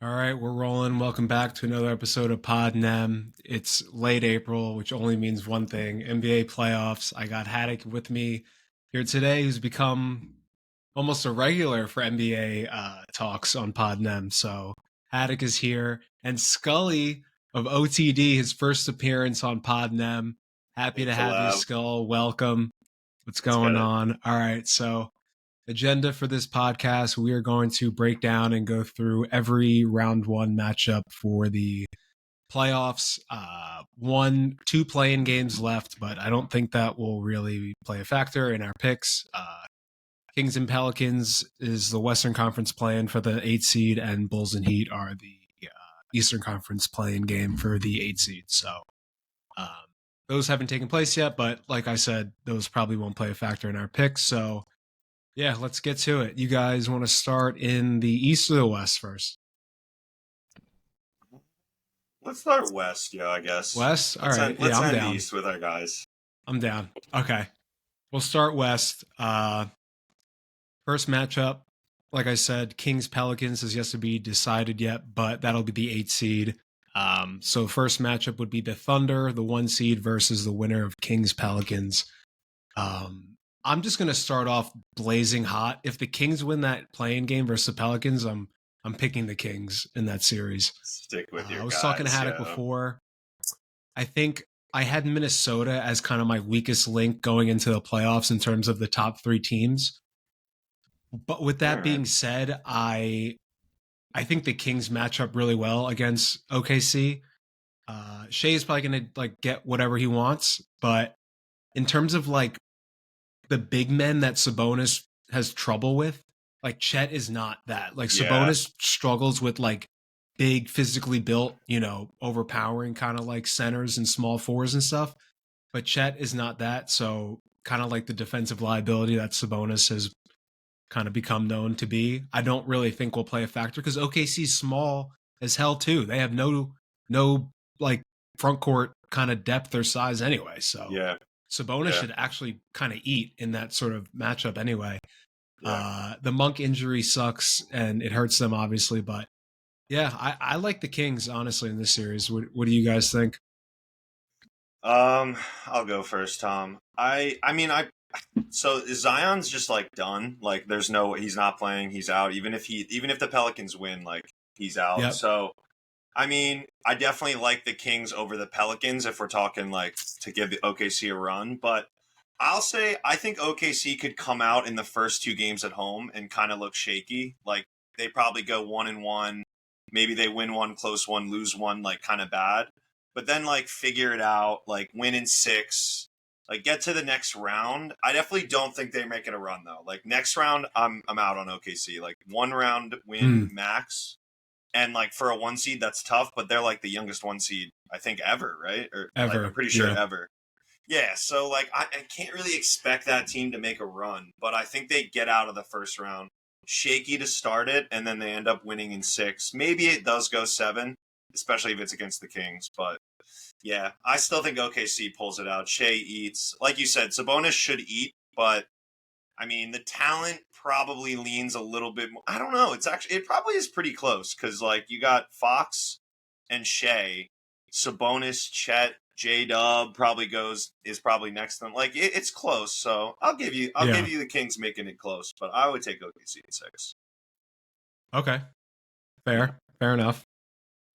All right, we're rolling. Welcome back to another episode of Pod Nem. It's late April, which only means one thing: NBA playoffs. I got Haddock with me here today, who's become almost a regular for NBA talks on Pod Nem. So Haddock is here, and Scully of OTD, his first appearance on Pod Nem. Happy Hey, to have you, collab. Skull. Welcome. What's Let's going get it. on? All right, so agenda for this podcast, we are going to break down and go through every round one matchup for the playoffs. Two playing games left, but I don't think that will really play a factor in our picks. Kings and Pelicans is the Western Conference playing for the 8 seed, and Bulls and Heat are the Eastern Conference playing game for the 8 seed. So um, those haven't taken place yet, but like I said, those probably won't play a factor in our picks. So yeah, let's get to it. You guys want to start in the East or the West first? Let's start west, I guess. West? All Let's right. end, Yeah, let's I'm end down. east with our guys. I'm down. Okay. We'll start West. First matchup, like I said, Kings Pelicans is yet to be decided yet, but that'll be the 8 seed. So first matchup would be the Thunder, the 1 seed, versus the winner of Kings Pelicans. I'm just gonna start off blazing hot. If the Kings win that playing game versus the Pelicans, I'm picking the Kings in that series. Stick with your I was talking to guys, Haddock before. I think I had Minnesota as kind of my weakest link going into the playoffs in terms of the top three teams. But with All that right. being said, I think the Kings match up really well against OKC. Shea is probably gonna like get whatever he wants, but in terms of like the big men that Sabonis has trouble with, like Chet is not that. Like Yeah. Sabonis struggles with like big, physically built, overpowering kind of like centers and small fours and stuff. But Chet is not that. So kind of like the defensive liability that Sabonis has kind of become known to be. I don't really think will play a factor because OKC's small as hell too. They have no like front court kind of depth or size anyway. So Yeah. Sabonis Yeah. should actually kind of eat in that sort of matchup anyway. Yeah. The Monk injury sucks and it hurts them obviously, but yeah, I like the Kings honestly in this series. What do you guys think? I'll go first, Tom. I mean, so Zion's just like done. Like there's no he's not playing, he's out. Even if the Pelicans win, like he's out. Yep. So I mean, I definitely like the Kings over the Pelicans if we're talking like to give the OKC a run, but I'll say I think OKC could come out in the first two games at home and kind of look shaky. Like they probably go 1-1, maybe they win one close one, lose one like kind of bad, but then like figure it out, like win in six, like get to the next round. I definitely don't think they're making a run though. Like next round, I'm out on OKC. Like one round win Mm, max, and like for a one seed, that's tough. But they're like the youngest one seed I think ever, right? Or like I'm ever. pretty sure Yeah. ever. Yeah, so like I can't really expect that team to make a run, but I think they get out of the first round shaky to start it, and then they end up winning in six. Maybe it does go seven, especially if it's against the Kings. But yeah, I still think OKC pulls it out. Shea eats, like you said, Sabonis should eat, but I mean the talent probably leans a little bit more. I don't know. It probably is pretty close because like you got Fox and Shea, Sabonis, Chet, J Dub is probably next to them. Like it's close, so I'll give Yeah. you the Kings making it close, but I would take OKC in six. Okay. Fair enough.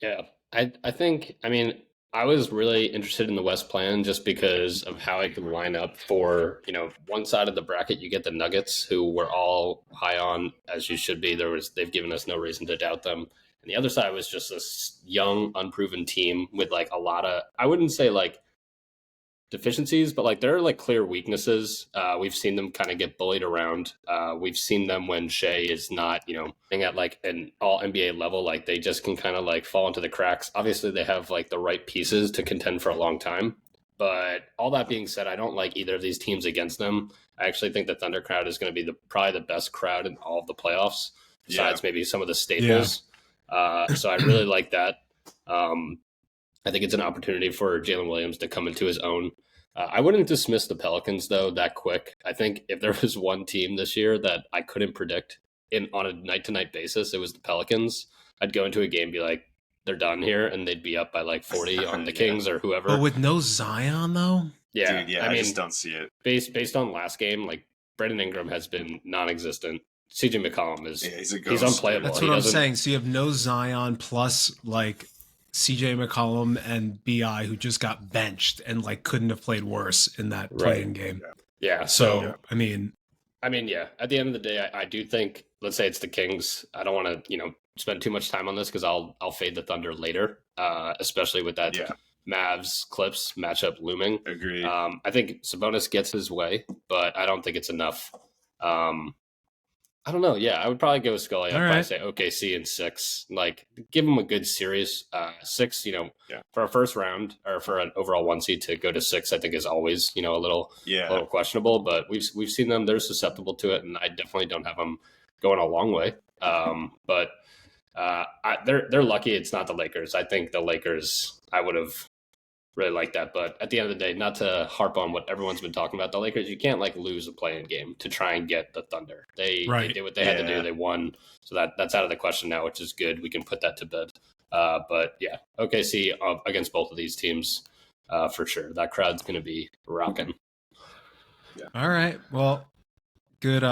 Yeah, I think I mean I was really interested in the West plan just because of how it could line up for one side of the bracket you get the Nuggets who we're all high on as you should be. They've given us no reason to doubt them, and the other side was just this young unproven team with like a lot of I wouldn't say like deficiencies, but like there are like clear weaknesses. We've seen them kind of get bullied around. We've seen them when Shea is not, playing at like an all NBA level, like they just can kind of like fall into the cracks. Obviously, they have like the right pieces to contend for a long time. But all that being said, I don't like either of these teams against them. I actually think the Thunder crowd is going to be probably the best crowd in all of the playoffs, Yeah, besides maybe some of the Yeah. staples. So I really like that. Um, I think it's an opportunity for Jalen Williams to come into his own. I wouldn't dismiss the Pelicans though that quick. I think if there was one team this year that I couldn't predict in on a night to night basis, it was the Pelicans. I'd go into a game and be like, they're done here, and they'd be up by like 40 on the Kings or whoever. But with no Zion though, yeah, Dude, I just don't see it. Based on last game, like Brandon Ingram has been non-existent. CJ McCollum is he's unplayable. That's what I'm saying. So you have no Zion plus like CJ McCollum and BI who just got benched and like couldn't have played worse in that play-in game. Yeah. So I mean, yeah. At the end of the day, I do think. Let's say it's the Kings. I don't want to spend too much time on this because I'll fade the Thunder later, especially with that Mavs Clips matchup looming. Agreed. I think Sabonis gets his way, but I don't think it's enough. I don't know. Yeah, I would probably go with Scully. I'd probably say OKC in 6. Like, give them a good series. 6, for a first round or for an overall 1 seed to go to 6, I think is always, a little questionable. But we've seen them; they're susceptible to it, and I definitely don't have them going a long way. But they're lucky it's not the Lakers. I think the Lakers, I would have really liked that. But at the end of the day, not to harp on what everyone's been talking about, the Lakers, you can't like lose a play-in game to try and get the Thunder. They did what they had to do. They won. So that's out of the question now, which is good. We can put that to bed. But yeah, OKC against both of these teams for sure. That crowd's going to be rocking. Yeah. All right. Well, good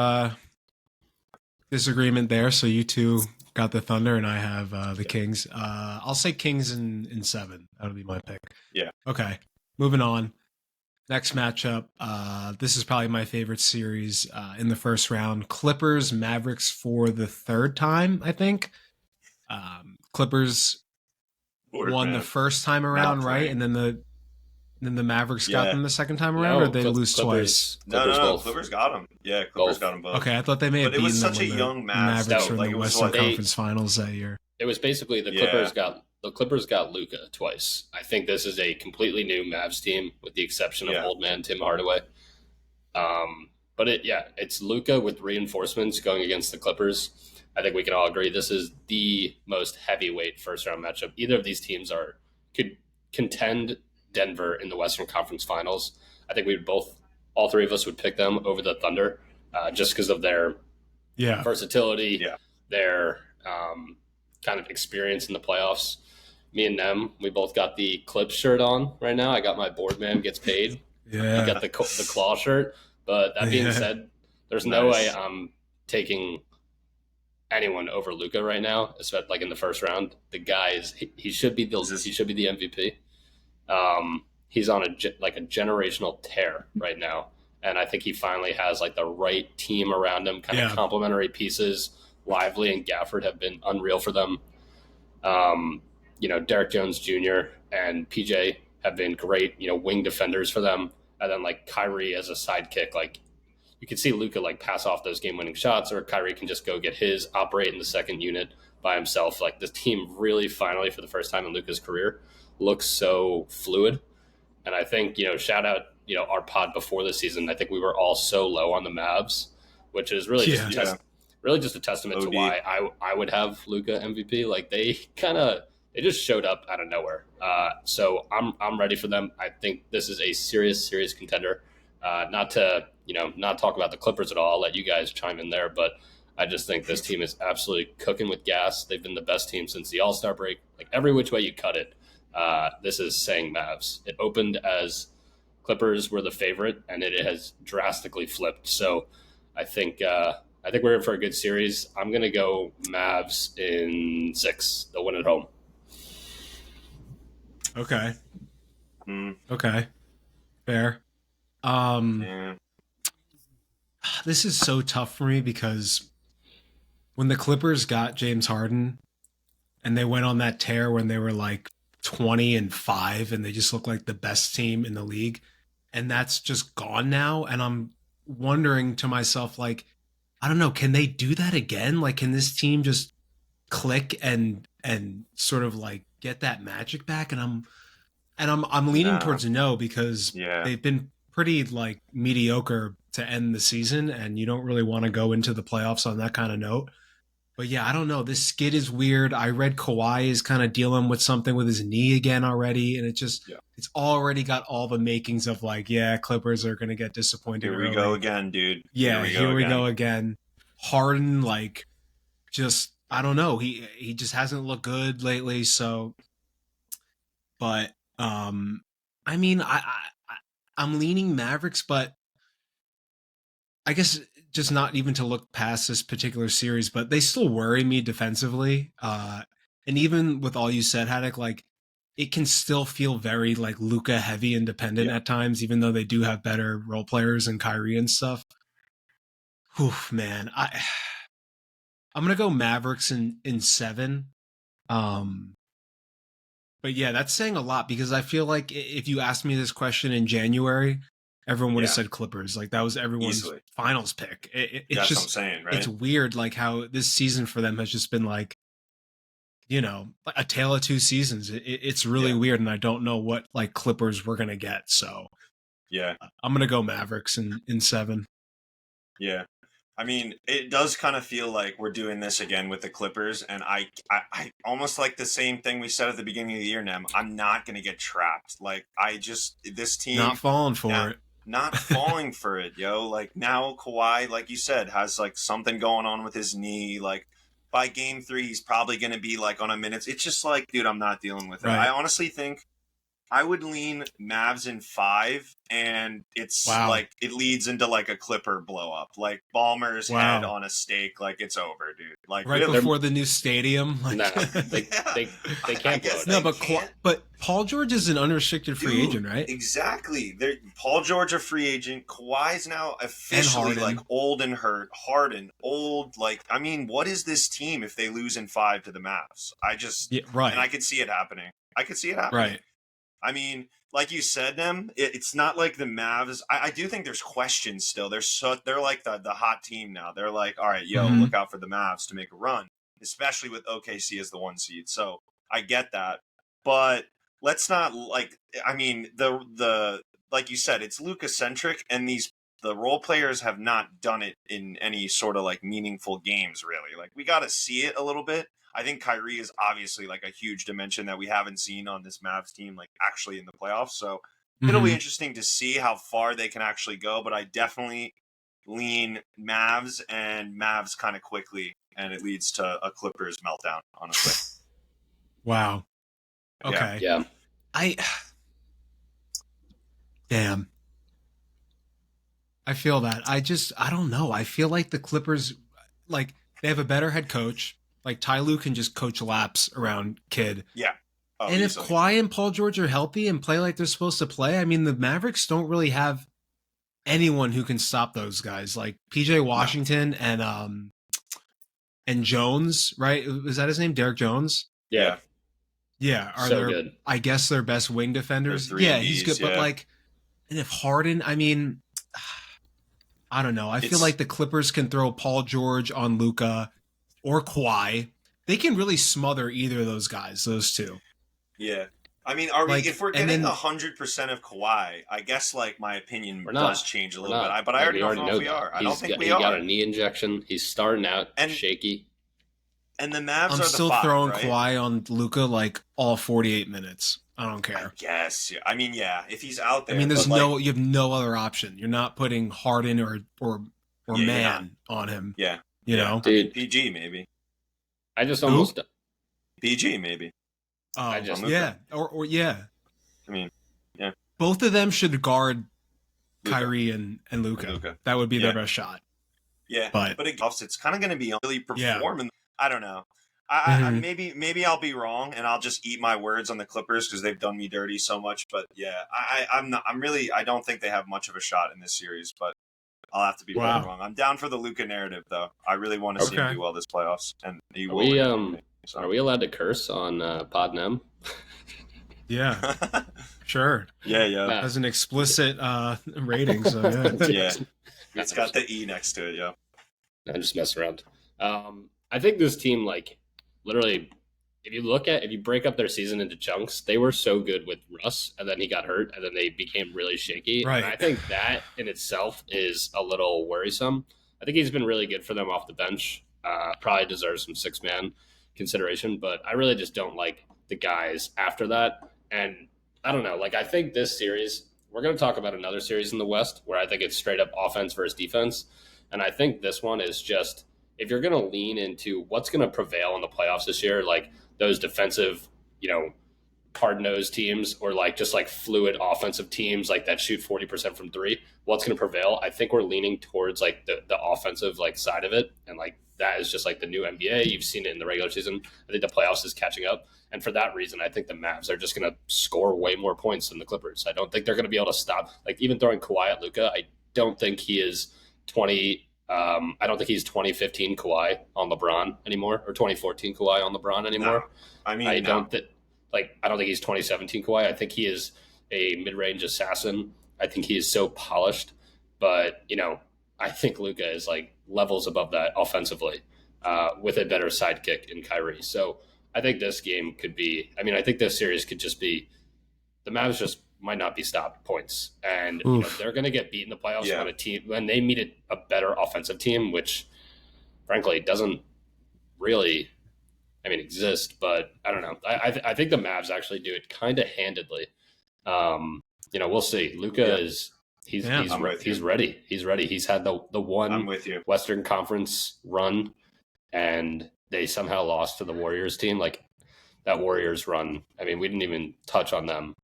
disagreement there. So you two got the Thunder and I have the Kings. I'll say Kings in 7. That'll be my pick. Yeah. Okay. Moving on. Next matchup. This is probably my favorite series in the first round. Clippers, Mavericks for the third time, I think. Clippers won the first time around, right? And then the Mavericks got them the second time around, or they lose twice? No. Clippers got them. Yeah, Clippers got them both. Okay, I thought they may have beaten them. But it was such a young Mavericks were in the Western Conference Finals that year. It was basically the Clippers got Luka twice. I think this is a completely new Mavs team, with the exception of old man Tim Hardaway. But it's Luka with reinforcements going against the Clippers. I think we can all agree this is the most heavyweight first round matchup. Either of these teams could contend Denver in the Western Conference Finals. I think all three of us would pick them over the Thunder, just because of their versatility, their kind of experience in the playoffs. Me and them, we both got the Clips shirt on right now. I got my Boardman Gets Paid. Yeah, I got the claw shirt. But that being said, there's no way I'm taking anyone over Luka right now, especially like in the first round. The guy he should be the MVP. He's on a generational tear right now, and I think he finally has like the right team around him, kind of complementary pieces. Lively and Gafford have been unreal for them. Derek Jones Jr. and PJ have been great, wing defenders for them. And then like Kyrie as a sidekick, like you can see Luka like pass off those game-winning shots, or Kyrie can just go get his, operate in the second unit by himself. Like this team really finally, for the first time in Luka's career, looks so fluid. And I think, shout out, our pod before the season. I think we were all so low on the Mavs, which is really just a testament to why I would have Luka MVP. Like they just showed up out of nowhere. So I'm ready for them. I think this is a serious contender. Not to not talk about the Clippers at all. I'll let you guys chime in there, but I just think this team is absolutely cooking with gas. They've been the best team since the All-Star break. Like every which way you cut it, this is saying Mavs. It opened as Clippers were the favorite, and it has drastically flipped. So I think we're in for a good series. I'm going to go Mavs in 6. They'll win at home. Okay. Okay. Fair. This is so tough for me because when the Clippers got James Harden and they went on that tear when they were like 20-5 and they just looked like the best team in the league, and that's just gone now. And I'm wondering to myself, like, I don't know, can they do that again? Like, can this team just click and sort of like get that magic back? And I'm leaning towards no, because they've been pretty like mediocre to end the season, and you don't really want to go into the playoffs on that kind of note. But yeah, I don't know. This skid is weird. I read Kawhi is kind of dealing with something with his knee again already, and it's already got all the makings of like, Clippers are going to get disappointed. Here we go again, dude. Yeah, here we go again. Harden, like, just I don't know. He just hasn't looked good lately. So, but I mean, I'm leaning Mavericks, but I guess just not even to look past this particular series, but they still worry me defensively. And even with all you said, Haddock, like it can still feel very like Luka heavy and dependent at times, even though they do have better role players and Kyrie and stuff. Whew, man, I'm gonna go Mavericks in 7. But yeah, that's saying a lot because I feel like if you asked me this question in January, everyone would have said Clippers. Like that was everyone's finals pick. It's that's just what I'm saying, right? It's weird, like how this season for them has just been like, you know, a tale of two seasons. It's really weird, and I don't know what like Clippers we're gonna get. So yeah, I'm gonna go Mavericks in 7. Yeah. I mean, it does kind of feel like we're doing this again with the Clippers, and I almost like the same thing we said at the beginning of the year, Nem. I'm not going to get trapped. Like, this team... Not falling for it. Not falling for it, yo. Like, now Kawhi, like you said, has, like, something going on with his knee. Like, by game 3, he's probably going to be, like, on a minute. It's just like, dude, I'm not dealing with it. I honestly think I would lean Mavs in 5, and it's like it leads into like a Clipper blow up, like Ballmer's head on a stake, like it's over, dude. Like right before the new stadium. Like, no, they can't blow it. No, but Paul George is an unrestricted free agent, right? Exactly. Paul George a free agent. Kawhi's now officially like old and hurt. Harden old. Like, I mean, what is this team if they lose in 5 to the Mavs? And I could see it happening. Right. I mean, like you said, it's not like the Mavs. I do think there's questions still. They're like the hot team now. They're like, all right, look out for the Mavs to make a run, especially with OKC as the 1 seed. So I get that, but let's not like. I mean, the like you said, it's Luka centric, and the role players have not done it in any sort of like meaningful games, really. Like we got to see it a little bit. I think Kyrie is obviously like a huge dimension that we haven't seen on this Mavs team, like actually in the playoffs. So it'll be interesting to see how far they can actually go. But I definitely lean Mavs and Mavs kind of quickly, and it leads to a Clippers meltdown, honestly. Wow. Okay. Yeah. Damn. I feel that. I don't know. I feel like the Clippers, like they have a better head coach. Like, Ty Lue can just coach laps around Kid. Yeah. Oh, and if Kawhi and Paul George are healthy and play like they're supposed to play, I mean, the Mavericks don't really have anyone who can stop those guys. Like, PJ Washington and Jones, right? Was that his name? Derek Jones? Yeah. Yeah. Are so good. I guess their best wing defenders. Yeah, he's good. Yeah. But, like, and if Harden, I mean, I don't know. I feel like the Clippers can throw Paul George on Luka or Kawhi. They can really smother either of those guys, those two. Yeah. I mean, if we're getting 100% of Kawhi, I guess like my opinion does change a little bit. But I already don't know if we are. I don't think we are. He got a knee injection. He's starting out shaky. And the Mavs I'm are still the 5, throwing right? Kawhi on Luka like all 48 minutes. I don't care. I guess. Yeah. I mean, yeah. If he's out there, I mean, you have no other option. You're not putting Harden or Man on him. Yeah. You know, dude. PG maybe. I just almost PG maybe. Oh, yeah, or yeah. I mean, yeah. Both of them should guard Kyrie and Luka. That would be their best shot. Yeah, but it's kind of going to be really performing. I don't know. Maybe I'll be wrong, and I'll just eat my words on the Clippers because they've done me dirty so much. But yeah, I don't think they have much of a shot in this series. But I'll have to be wrong. I'm down for the Luka narrative, though. I really want to see him do well this playoffs, and he will. Are we allowed to curse on Podnem? Yeah, sure. Yeah. As an explicit rating, so yeah. Yeah. It's got the E next to it, I'm just messing around. I think this team, like, literally, if you break up their season into chunks, they were so good with Russ, and then he got hurt, and then they became really shaky. Right. And I think that in itself is a little worrisome. I think he's been really good for them off the bench. Probably deserves some 6-man consideration, but I really just don't like the guys after that. And I don't know, like, I think this series, we're going to talk about another series in the West where I think it's straight up offense versus defense. And I think this one is just if you're going to lean into what's going to prevail in the playoffs this year, like those defensive, hard-nosed teams, or like just like fluid offensive teams like that shoot 40% from three, what's going to prevail? I think we're leaning towards like the offensive like side of it, and like that is just like the new NBA. You've seen it in the regular season. I think the playoffs is catching up, and for that reason, I think the Mavs are just going to score way more points than the Clippers. I don't think they're going to be able to stop. Like even throwing Kawhi at Luka, I don't think he is 20. I don't think he's 2015 Kawhi on LeBron anymore, or 2014 Kawhi on LeBron anymore. No. I mean, I don't think he's 2017 Kawhi. I think he is a mid-range assassin. I think he is so polished, but I think Luka is like levels above that offensively, with a better sidekick in Kyrie. So I think this game could be. I mean, I think this series could just be the Mavs just might not be stopped points, and they're going to get beat in the playoffs when they meet a better offensive team, which frankly doesn't really. Exist, but I don't know. I think the Mavs actually do it kind of handedly. We'll see. Luka he's ready. He's ready. He's had the one Western Conference run, and they somehow lost to the Warriors team. Like that Warriors run. We didn't even touch on them.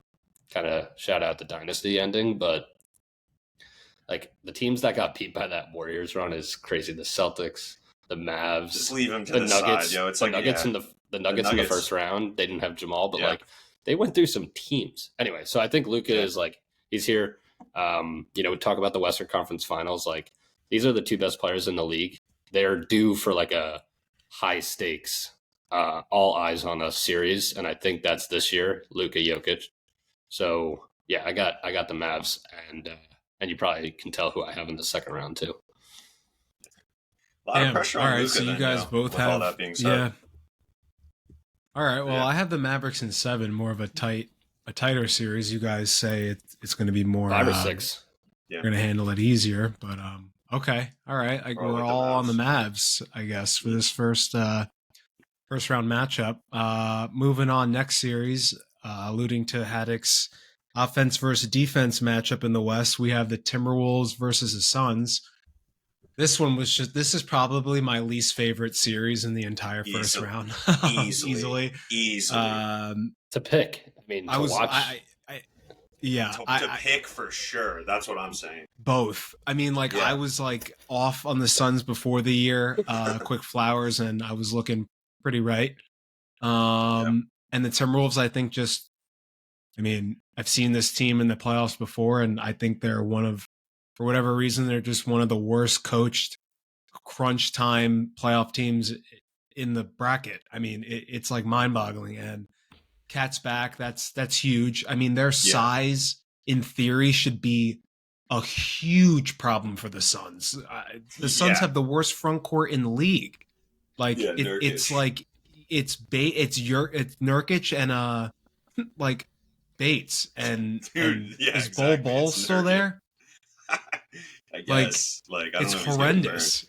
Kind of shout out the dynasty ending, but like the teams that got beat by that Warriors run is crazy. The Celtics, the Mavs, just leave them to the Nuggets. Side, it's the like Nuggets in the Nuggets in the first round. They didn't have Jamal, but like they went through some teams anyway. So I think Luka is like he's here. We talk about the Western Conference Finals. Like these are the two best players in the league. They're due for like a high stakes, all eyes on a series, and I think that's this year. Luka Jokic. So yeah, I got the Mavs, and you probably can tell who I have in the second round too. A lot of pressure on Luka. So you guys both have. All that being said. All right. Well, I have the Mavericks in 7, more of a tighter series. You guys say it's going to be more 5 or 6. You're going to handle it easier, but okay. All right. We're all on the Mavs, I guess, for this first round matchup. Moving on, next series, alluding to Haddock's offense versus defense matchup in the West, we have the Timberwolves versus the Suns. This is probably my least favorite series in the entire first round. Easily. To pick. Watch. To pick for sure. That's what I'm saying. Both. I was like off on the Suns before the year, quick flowers, and I was looking pretty right. And the Timberwolves, I think I've seen this team in the playoffs before, and I think they're for whatever reason, they're just one of the worst coached crunch time playoff teams in the bracket. It's like mind boggling, and Cat's back. That's huge. Their size in theory should be a huge problem for the Suns. The Suns have the worst front court in the league. It's like it's Nurkic and like Bates and is Bol still there? I guess. I don't it's know, horrendous.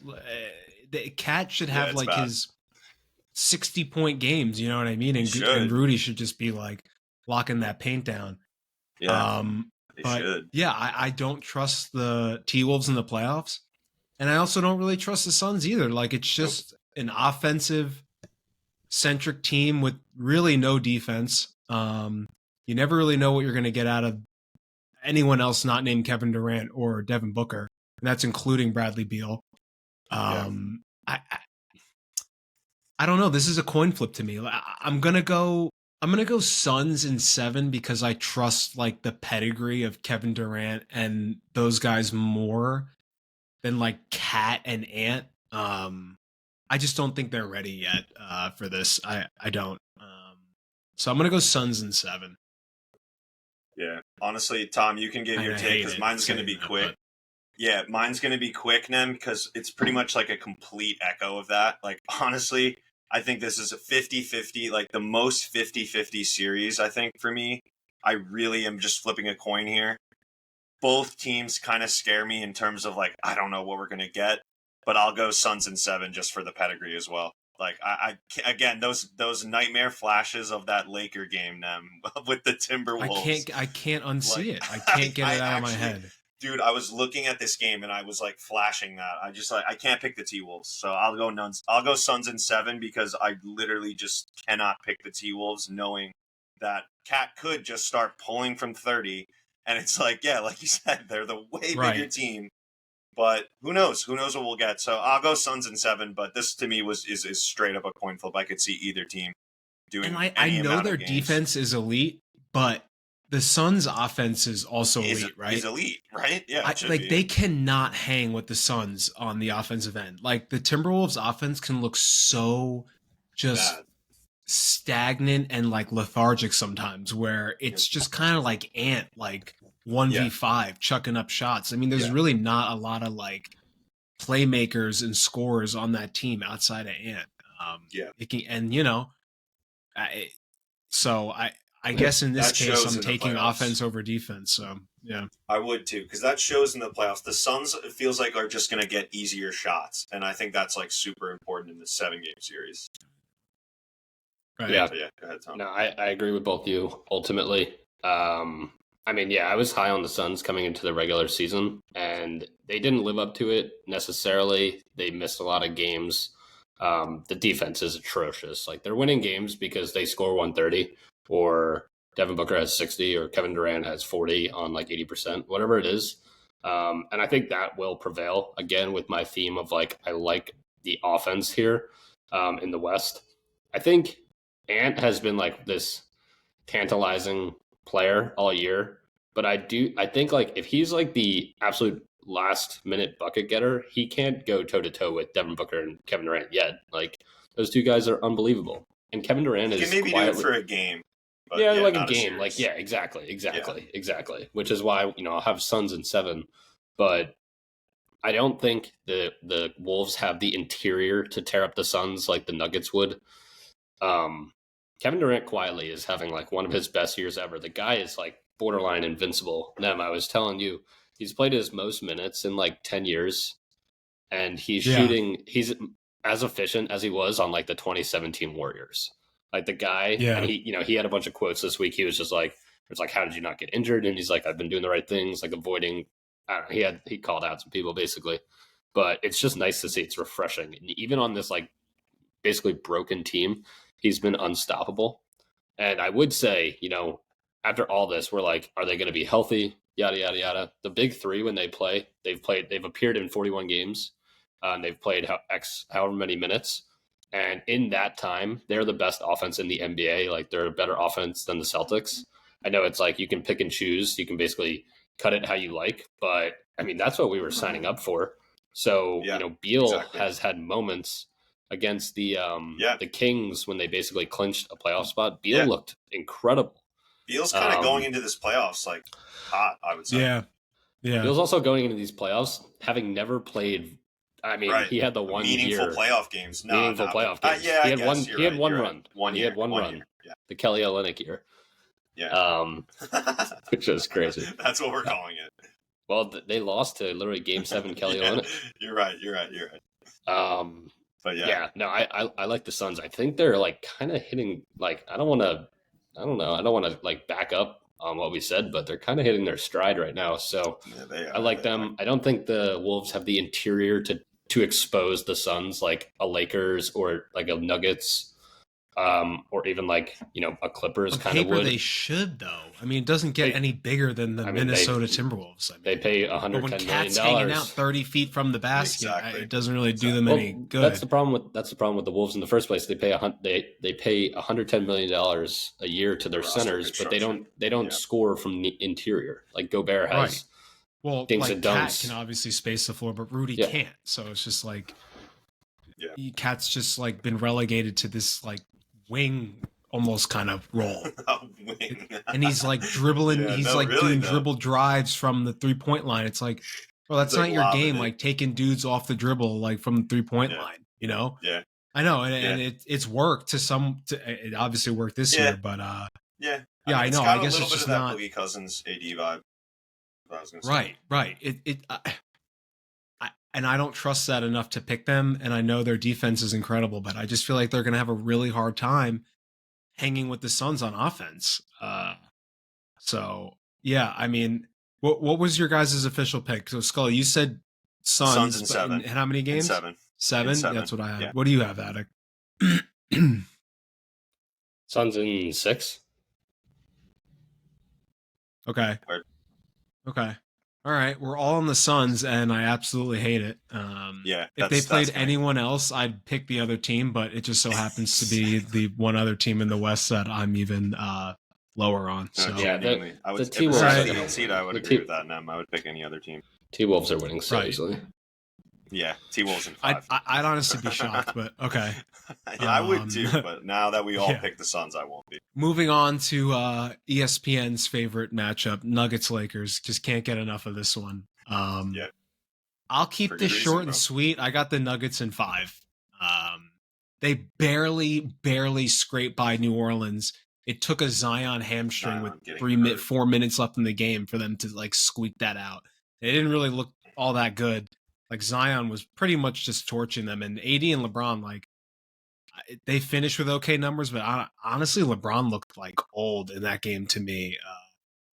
The Cat should have his 60-point games. You know what I mean? And Rudy should just be like locking that paint down. Yeah. I don't trust the T-Wolves in the playoffs, and I also don't really trust the Suns either. It's just an offensive centric team with really no defense. You never really know what you're going to get out of anyone else not named Kevin Durant or Devin Booker, and that's including Bradley Beal. I don't know. This is a coin flip to me. I'm gonna go Suns in 7 because I trust the pedigree of Kevin Durant and those guys more than Cat and Ant. I just don't think they're ready yet for this. I don't. So I'm gonna go Suns in 7. Yeah, honestly, Tom, you can give your take because mine's going to be quick. Yeah, mine's going to be quick, Nem, because it's pretty much like a complete echo of that. Honestly, I think this is a 50-50, the most 50-50 series, I think, for me. I really am just flipping a coin here. Both teams kind of scare me in terms of, I don't know what we're going to get, but I'll go Suns in 7 just for the pedigree as well. Again, those nightmare flashes of that Laker game, Nem, with the Timberwolves. I can't unsee it. I can't get it out of my head. Dude, I was looking at this game and I was like flashing that. I just like I can't pick the T Wolves, so I'll go nuns. I'll go Suns in 7 because I literally just cannot pick the T Wolves, knowing that Cat could just start pulling from 30, and it's like yeah, like you said, they're the way bigger team. But who knows? Who knows what we'll get? So I'll go Suns in 7. But this to me is straight up a coin flip. I could see either team doing. And I know their defense is elite, but the Suns' offense is also elite, right? Is elite, right? Yeah. They cannot hang with the Suns on the offensive end. Like the Timberwolves' offense can look so just stagnant and like lethargic sometimes, where it's just kind of like Ant, like 1v5 chucking up shots. I mean, there's really not a lot of like playmakers and scorers on that team outside of Ant. It can, and you know, I guess in this case, I'm taking offense over defense. So, yeah. I would too, because that shows in the playoffs. The Suns, it feels like, are just going to get easier shots. And I think that's like super important in this 7-game series. Right. Yeah. So, go ahead, Tom. No, I agree with both you ultimately. I mean, I was high on the Suns coming into the regular season, and they didn't live up to it necessarily. They missed a lot of games. The defense is atrocious. Like, they're winning games because they score 130. Or Devin Booker has 60, or Kevin Durant has 40 on like 80%, whatever it is. And I think that will prevail again with my theme of like, I like the offense here in the West. I think Ant has been like this tantalizing player all year, but I think like if he's like the absolute last minute bucket getter, he can't go toe to toe with Devin Booker and Kevin Durant yet. Like those two guys are unbelievable. And Kevin Durant is maybe quietly, do it for a game. Yeah, like a game. Like, yeah, exactly. Which is why, I'll have Suns in 7. But I don't think the Wolves have the interior to tear up the Suns like the Nuggets would. Kevin Durant quietly is having like one of his best years ever. The guy is like borderline invincible. I was telling you, he's played his most minutes in like 10 years. And he's shooting, he's as efficient as he was on like the 2017 Warriors. Like the guy, and he had a bunch of quotes this week. He was just like, it's like, how did you not get injured? And he's like, I've been doing the right things, like avoiding, I don't know, he called out some people basically, but it's just nice to see. It's refreshing. And even on this like basically broken team, he's been unstoppable. And I would say, after all this, we're like, are they going to be healthy? Yada, yada, yada. The big three, when they've appeared in 41 games. They've played however many minutes. And in that time, they're the best offense in the NBA. Like, they're a better offense than the Celtics. I know it's like you can pick and choose. You can basically cut it how you like. But, I mean, that's what we were signing up for. So, Beal has had moments against the Kings when they basically clinched a playoff spot. Beal looked incredible. Beal's kind of going into this playoffs like hot, I would say. Yeah. Beal's also going into these playoffs having never played. I mean, he had the one meaningful year. Playoff games. Meaningful playoff games. He had one run. He had one run. Yeah. The Kelly Olynyk year. Yeah. Which was crazy. That's what we're calling it. Well, they lost to literally Game 7 Kelly Olynyk. You're right. But I like the Suns. I think they're like kind of hitting like I don't want to like back up on what we said, but they're kind of hitting their stride right now. So I like them. I don't think the Wolves have the interior to expose the Suns like a Lakers or like a Nuggets, or even like a Clippers kind of would. They should though. I mean, it doesn't get any bigger than the Minnesota Timberwolves. I mean, they pay $110 million. When Cat's hanging out 30 feet from the basket, it doesn't really do them any good. That's the problem with the Wolves in the first place. They pay $110 million a year to their centers, but they don't score from the interior. Like Gobert has. Right. Well, dinks like and dunks. Cat can obviously space the floor, but Rudy can't. So it's just like Cat's just like been relegated to this like wing almost kind of role. And he's like dribbling, doing dribble drives from the 3-point line. It's like, well, that's not your game. Like taking dudes off the dribble, like from the 3-point line, Yeah. I know. And it's worked it obviously worked this year, but I know. I guess it's just not Boogie Cousins AD vibe. Right. And I don't trust that enough to pick them. And I know their defense is incredible, but I just feel like they're going to have a really hard time hanging with the Suns on offense. I mean, What was your guys' official pick? So Scully, you said Suns in but 7. In how many games? In 7. Seven? In 7. That's what I have. Yeah. What do you have, Attic? Suns in 6. Okay. Word. Okay. All right. We're all on the Suns, and I absolutely hate it. Yeah, If they played that's anyone else, I'd pick the other team, but it just so happens to be the one other team in the West that I'm even lower on. No, So Yeah, genuinely. I would, the if T-Wolves it's are- the 8 seed, I would the agree T- with that, Nem. I would pick any other team. T-Wolves are winning so Right. easily. Yeah, T-Wolves in 5. I'd honestly be shocked, but okay. Yeah, I would too, but now that we all Yeah. pick the Suns, I won't be. Moving on to ESPN's favorite matchup, Nuggets Lakers. Just can't get enough of this one. Yeah. I'll keep For this good short reason, and bro. sweet. I got the Nuggets in 5. They barely scraped by New Orleans. It took a Zion hamstring Zion with getting hurt. 4 minutes left in the game for them to like squeak that out. They didn't really look all that good. Like Zion was pretty much just torching them, and AD and LeBron, like they finished with okay numbers, but honestly, LeBron looked like old in that game to me.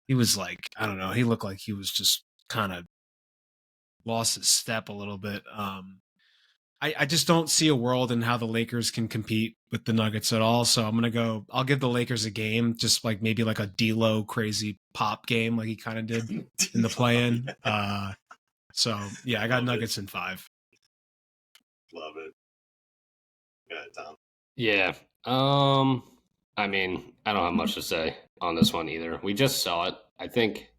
He was like, I don't know, he looked like he was just kind of lost his step a little bit. I just don't see a world in how the Lakers can compete with the Nuggets at all. So I'll give the Lakers a game, just like maybe like a D'Lo crazy pop game, like he kind of did in the play-in. So yeah, I got Love it. Nuggets in 5. Love it. Go ahead, Tom. Yeah. I mean, I don't have much to say on this one either. We just saw it. I think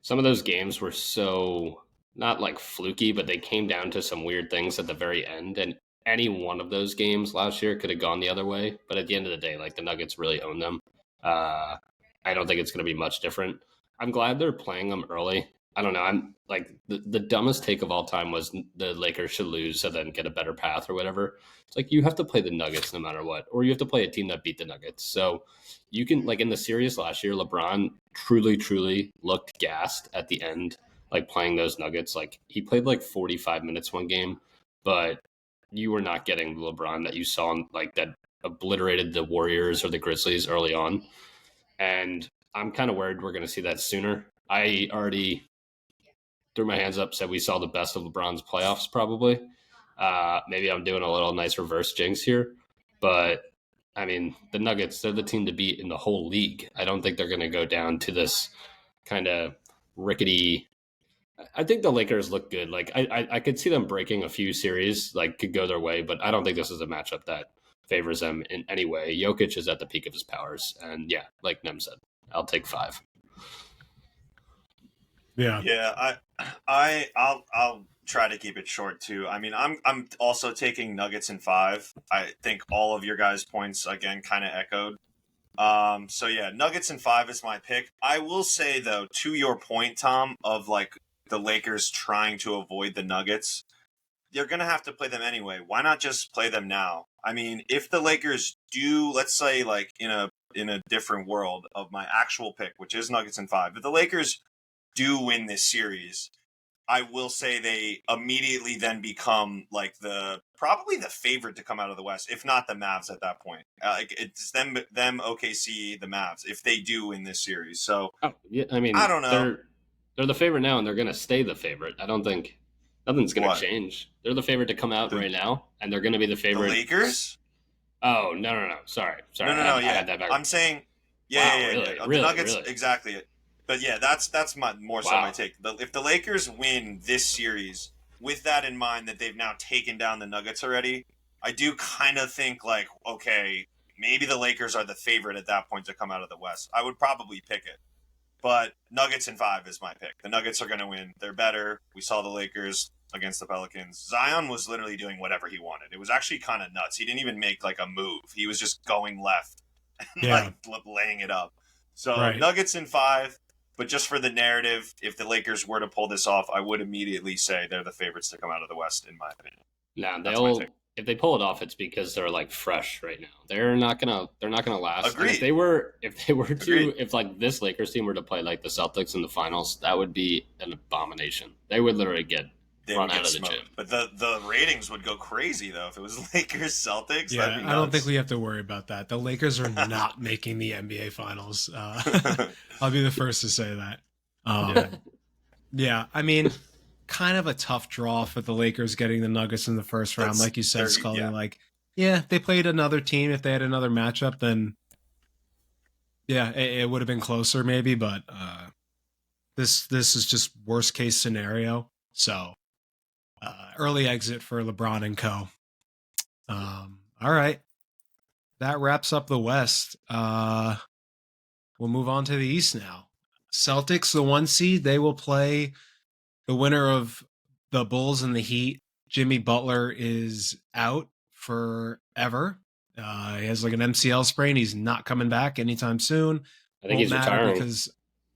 some of those games were so not like fluky, but they came down to some weird things at the very end. And any one of those games last year could have gone the other way. But at the end of the day, like the Nuggets really own them. I don't think it's going to be much different. I'm glad they're playing them early. I don't know. I'm like the dumbest take of all time was the Lakers should lose so then get a better path or whatever. It's like you have to play the Nuggets no matter what, or you have to play a team that beat the Nuggets. So you can, like in the series last year, LeBron truly looked gassed at the end, like playing those Nuggets. Like he played like 45 minutes one game, but you were not getting the LeBron that you saw like that obliterated the Warriors or the Grizzlies early on. And I'm kind of worried we're going to see that sooner. I already threw my hands up, said we saw the best of LeBron's playoffs probably. Maybe I'm doing a little nice reverse jinx here, but I mean, the Nuggets, they're the team to beat in the whole league. I don't think they're going to go down to this kind of rickety. I think the Lakers look good. Like I could see them breaking a few series, like could go their way, but I don't think this is a matchup that favors them in any way. Jokic is at the peak of his powers, and yeah, like Nem said, I'll take 5. Yeah. I'll try to keep it short too. I mean, I'm also taking Nuggets in 5. I think all of your guys' points again kind of echoed. So yeah, Nuggets in 5 is my pick. I will say though, to your point, Tom, of like the Lakers trying to avoid the Nuggets, you're gonna have to play them anyway. Why not just play them now? I mean, if the Lakers do, let's say, like in a different world of my actual pick, which is Nuggets in 5, if the Lakers do win this series, I will say they immediately then become like probably the favorite to come out of the West, if not the Mavs at that point. Like it's them, OKC, the Mavs, if they do win this series. So Yeah, I mean, I don't know. They're the favorite now, and they're going to stay the favorite. I don't think nothing's going What? to change. They're the favorite to come out right now, and they're going to be the The favorite. Lakers? Oh no! Sorry. No. I Yeah, had that back. I'm saying, Wow, yeah. really? The Really? Nuggets, Really? exactly. But yeah, that's more so Wow. my take. If the Lakers win this series, with that in mind that they've now taken down the Nuggets already, I do kind of think like, okay, maybe the Lakers are the favorite at that point to come out of the West. I would probably pick it. But Nuggets in 5 is my pick. The Nuggets are going to win. They're better. We saw the Lakers against the Pelicans. Zion was literally doing whatever he wanted. It was actually kind of nuts. He didn't even make like a move. He was just going left and Yeah. like laying it up. So Right. Nuggets in 5. But just for the narrative, if the Lakers were to pull this off, I would immediately say they're the favorites to come out of the West, in my opinion. No, That's my take. if they pull it off, it's because they're like fresh right now. They're not gonna last. And Agreed. if they were to, Agreed. if like this Lakers team were to play like the Celtics in the finals, that would be an abomination. They would literally get They run would get out of the smoked. gym. But the ratings would go crazy, though, if it was Lakers Celtics. Yeah, that'd be I don't nuts. think we have to worry about that. The Lakers are not making the NBA Finals. I'll be the first to say that. Yeah. Yeah, I mean, kind of a tough draw for the Lakers getting the Nuggets in the first round. That's Like you said, Scully, yeah. like, yeah, if they played another team, if they had another matchup, then yeah, it would have been closer maybe, but this is just worst case scenario. So early exit for LeBron and co. All right, that wraps up the West. We'll move on to the East now. Celtics, the 1 seed, they will play the winner of the Bulls and the Heat. Jimmy Butler is out forever. He has like an MCL sprain. He's not coming back anytime soon. I think Won't he's matter retiring. because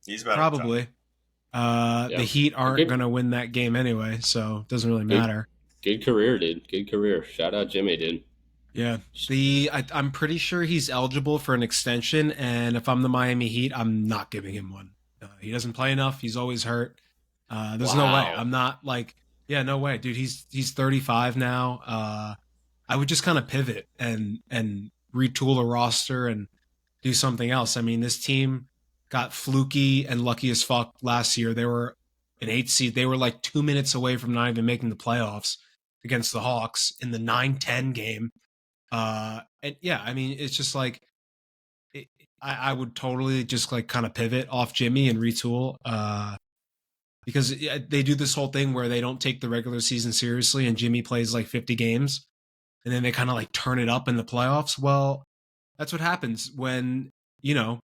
He's about probably the Heat aren't going to win that game anyway, so it doesn't really matter. Good career, dude. Good career. Shout out Jimmy, dude. Yeah, I'm pretty sure he's eligible for an extension, and if I'm the Miami Heat, I'm not giving him one. He doesn't play enough. He's always hurt. There's no way. I'm not like, yeah, no way, dude. He's 35 now. I would just kind of pivot and retool a roster and do something else. I mean, this team got fluky and lucky as fuck last year. They were an 8 seed. They were like 2 minutes away from not even making the playoffs against the Hawks in the 9-10 game. And yeah, I mean, it's just like I would totally just like kind of pivot off Jimmy and retool. Because they do this whole thing where they don't take the regular season seriously, and Jimmy plays like 50 games, and then they kind of like turn it up in the playoffs. Well, that's what happens when you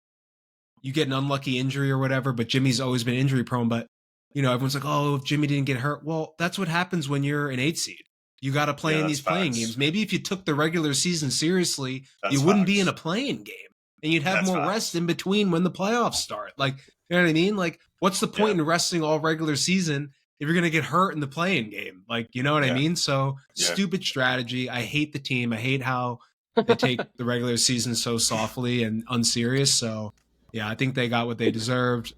get an unlucky injury or whatever. But Jimmy's always been injury prone. But everyone's like, oh, if Jimmy didn't get hurt. Well, that's what happens when you're an 8 seed. You got to play in these playing games. Maybe if you took the regular season seriously, you wouldn't be in a playing game, and you'd have more rest in between when the playoffs start. Like, you know what I mean? Like, what's the point in resting all regular season if you're going to get hurt in the playing game? Like, you know what I mean? So stupid strategy. I hate the team. I hate how they take the regular season so softly and unserious. So yeah, I think they got what they deserved.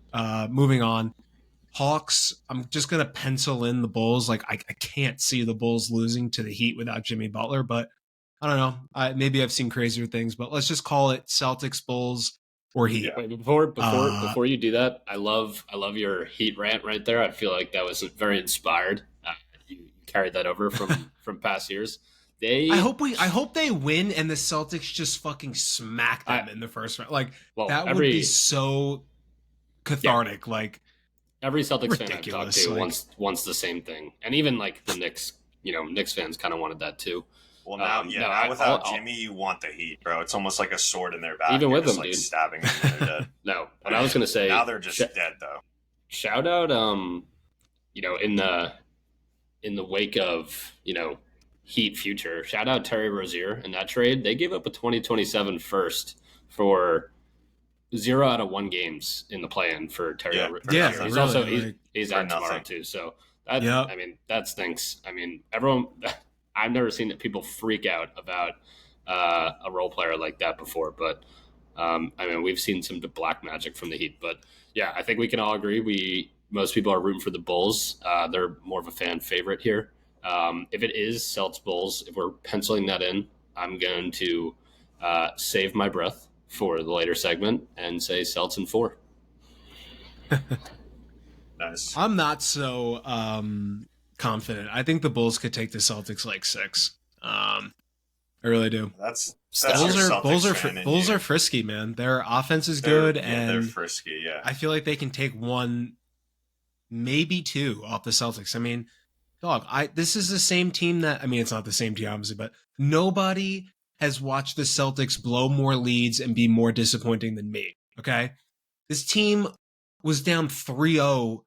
Moving on. Hawks, I'm just going to pencil in the Bulls. Like, I can't see the Bulls losing to the Heat without Jimmy Butler, but I don't know. Maybe I've seen crazier things, but let's just call it Celtics, Bulls, or Heat. Wait, before you do that, I love your Heat rant right there. I feel like that was very inspired. You carried that over from past years. I hope they win and the Celtics just fucking smack them in the first round. Like, that would be so cathartic. Like, every Celtics fan I've talked to wants the same thing, and even like the Knicks, Knicks fans kind of wanted that too. Well, now without Jimmy, you want the Heat, bro. It's almost like a sword in their back. Even with them, like dude, stabbing them when they're dead. No, but I was gonna say now they're just dead though. Shout out, in the wake of Heat future. Shout out Terry Rozier in that trade. They gave up a 2027 first for 0 out of 1 games in the play-in for Terry. Yeah, he's really, also he's out tomorrow too. So that I mean that stinks. I mean everyone. I've never seen that people freak out about a role player like that before, but I mean we've seen some black magic from the Heat. But yeah, I think we can all agree. Most people are rooting for the Bulls. They're more of a fan favorite here. If it is Celtics Bulls, if we're penciling that in, I'm going to save my breath for the later segment and say Celtics in 4. Nice. I'm not so confident. I think the Bulls could take the Celtics like 6. I really do. Bulls are frisky, man. Their offense is good, and they're frisky. Yeah, I feel like they can take 1, maybe 2 off the Celtics. I mean, dog, this is the same team that, I mean, it's not the same team obviously, but nobody has watched the Celtics blow more leads and be more disappointing than me. Okay, this team was down 3-0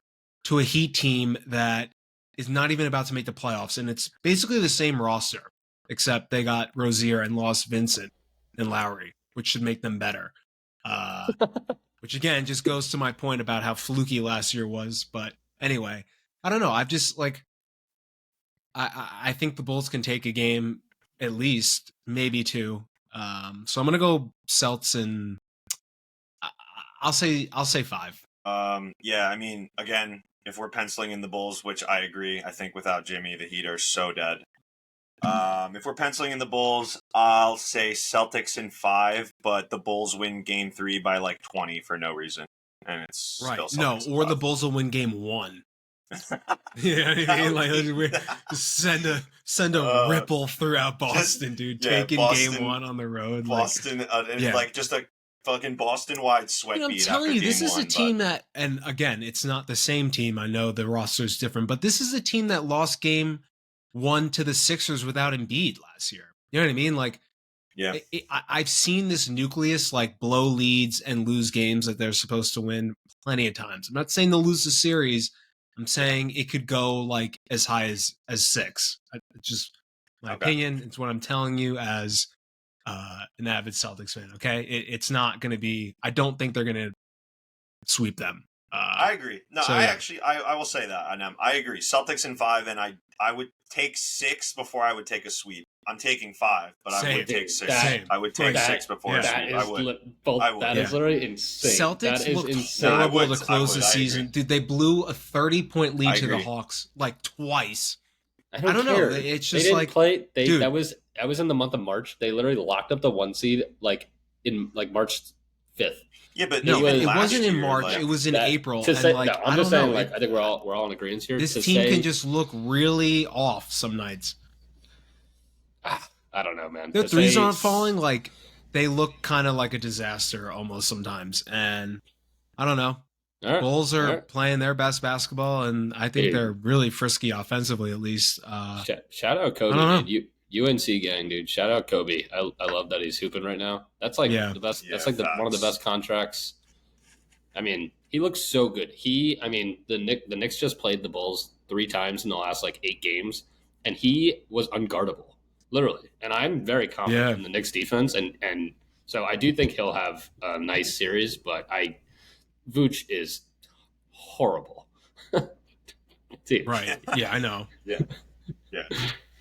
to a Heat team that is not even about to make the playoffs, and it's basically the same roster, except they got Rozier and lost Vincent and Lowry, which should make them better. Which again just goes to my point about how fluky last year was. But anyway, I don't know. I've just like I think the Bulls can take a game, at least maybe 2. So I'm gonna go Celts, and I'll say 5. Yeah, I mean, again, if we're penciling in the Bulls, which I agree, I think without Jimmy, the Heat are so dead. If we're penciling in the Bulls, I'll say Celtics in 5, but the Bulls win Game 3 by like 20 for no reason, and it's right. Still the Bulls will win Game 1 Yeah, I mean, like we send a ripple throughout Boston, dude. Taking Boston, game 1 on the road, Boston, and yeah. like just a fucking Boston-wide sweat I'm beat telling after you, game this is 1, a team that, and again, it's not the same team. I know the roster is different, but this is a team that lost game 1 to the Sixers without Embiid last year. You know what I mean? Like, yeah, I've seen this nucleus like blow leads and lose games that they're supposed to win plenty of times. I'm not saying they'll lose the series. I'm saying it could go like as high as 6. It's just my opinion. It's what I'm telling you as an avid Celtics fan. Okay, it's not going to be. I don't think they're going to sweep them. I agree. No, so, I yeah. actually, I will say that. I agree. Celtics in 5, and I would take 6 before I would take a sweep. I'm taking 5, but I would take 6. I would take 6 before a sweep. I would. That is literally insane. Celtics looked insane. horrible to close the season. Dude, they blew a 30-point lead to the agree. Hawks like twice. I don't know. care. It's just they didn't like play. dude. That was in the month of March. They literally locked up the 1 seed like in like March 5th. Yeah, but no, it wasn't in year, March. like, it was in April. To say, and, like, no, I'm I just don't saying. know. Like, I think we're all in agreement here. This to team say, can just look really off some nights. I don't know, man. Their threes aren't falling. Like they look kind of like a disaster almost sometimes, and I don't know. Right, Bulls are playing their best basketball, and I think they're really frisky offensively, at least. Shout out Kobe, dude. UNC gang, dude. Shout out Kobe. I love that he's hooping right now. That's like the best. That's like one of the best contracts. I mean, he looks so good. The Knicks just played the Bulls 3 times in the last like 8 games, and he was unguardable, literally. And I'm very confident in the Knicks defense, and so I do think he'll have a nice series. But Vooch is horrible. Right? Yeah, I know. Yeah.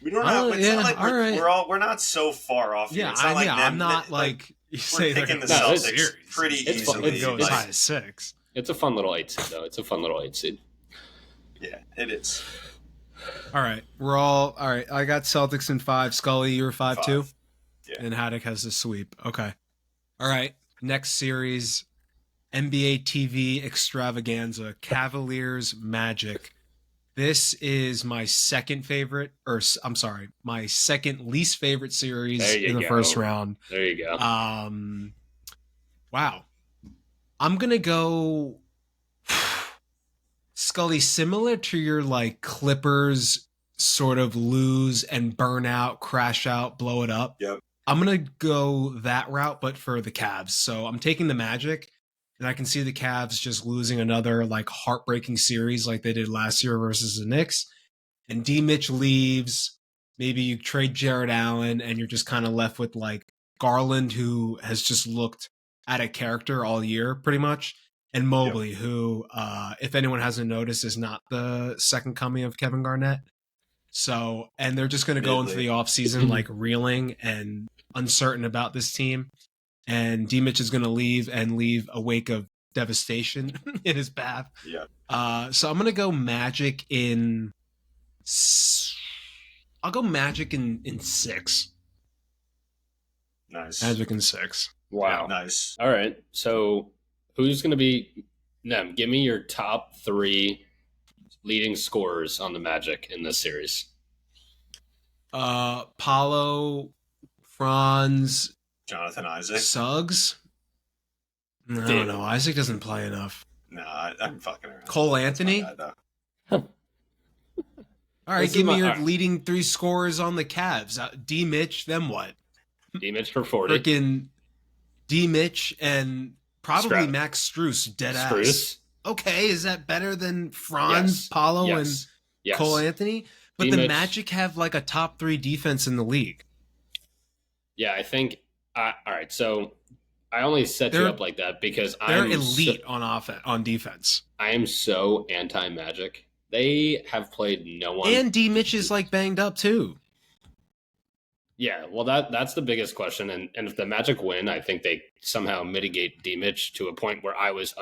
We don't have. It's not like we're not so far off. Yeah, it's not like them, I'm not like you say they're picking the Celtics pretty easily. It goes as high as 6. It's a fun little 8 seed, though. It's a fun little 8 seed. Yeah, it is. All right, all right. I got Celtics in 5. Scully, you're 5 too. Yeah. And Haddock has the sweep. Okay. All right. Next series, NBA TV extravaganza, Cavaliers Magic. This is my second favorite, or I'm sorry, my second least favorite series in the first round. There you go. Wow. I'm going to go Scully, similar to your like Clippers sort of lose and burn out, crash out, blow it up. Yep. I'm going to go that route, but for the Cavs. So I'm taking the Magic. And I can see the Cavs just losing another like heartbreaking series like they did last year versus the Knicks. And D. Mitch leaves. Maybe you trade Jared Allen and you're just kind of left with like Garland, who has just looked out of character all year pretty much. And Mobley, who, if anyone hasn't noticed, is not the second coming of Kevin Garnett. So, and they're just going to go into the offseason like reeling and uncertain about this team. And D. Mitch is going to leave a wake of devastation in his path. Yeah. So I'm going to go Magic in. I'll go Magic in 6. Nice. Magic in 6. Wow. Yeah, nice. All right. So who's going to be? Nem, give me your top 3 leading scorers on the Magic in this series. Paulo, Franz, Jonathan Isaac, Suggs. No, I don't know. Isaac doesn't play enough. No, I'm fucking around. Cole Anthony. All right, give me your leading 3 scorers on the Cavs. D. Mitch, then what? D. Mitch for 40. Freaking D. Mitch and probably Max Strus, dead ass. Okay, is that better than Franz, Paulo, and Cole Anthony? But D. the Mitch, Magic have like a top 3 defense in the league. Yeah, I think. All right, so I only set you up like that because they're elite on defense. I am so anti-Magic. They have played no one. And D. Mitch is like banged up too. Yeah, well, that's the biggest question. And if the Magic win, I think they somehow mitigate D. Mitch to a point where I was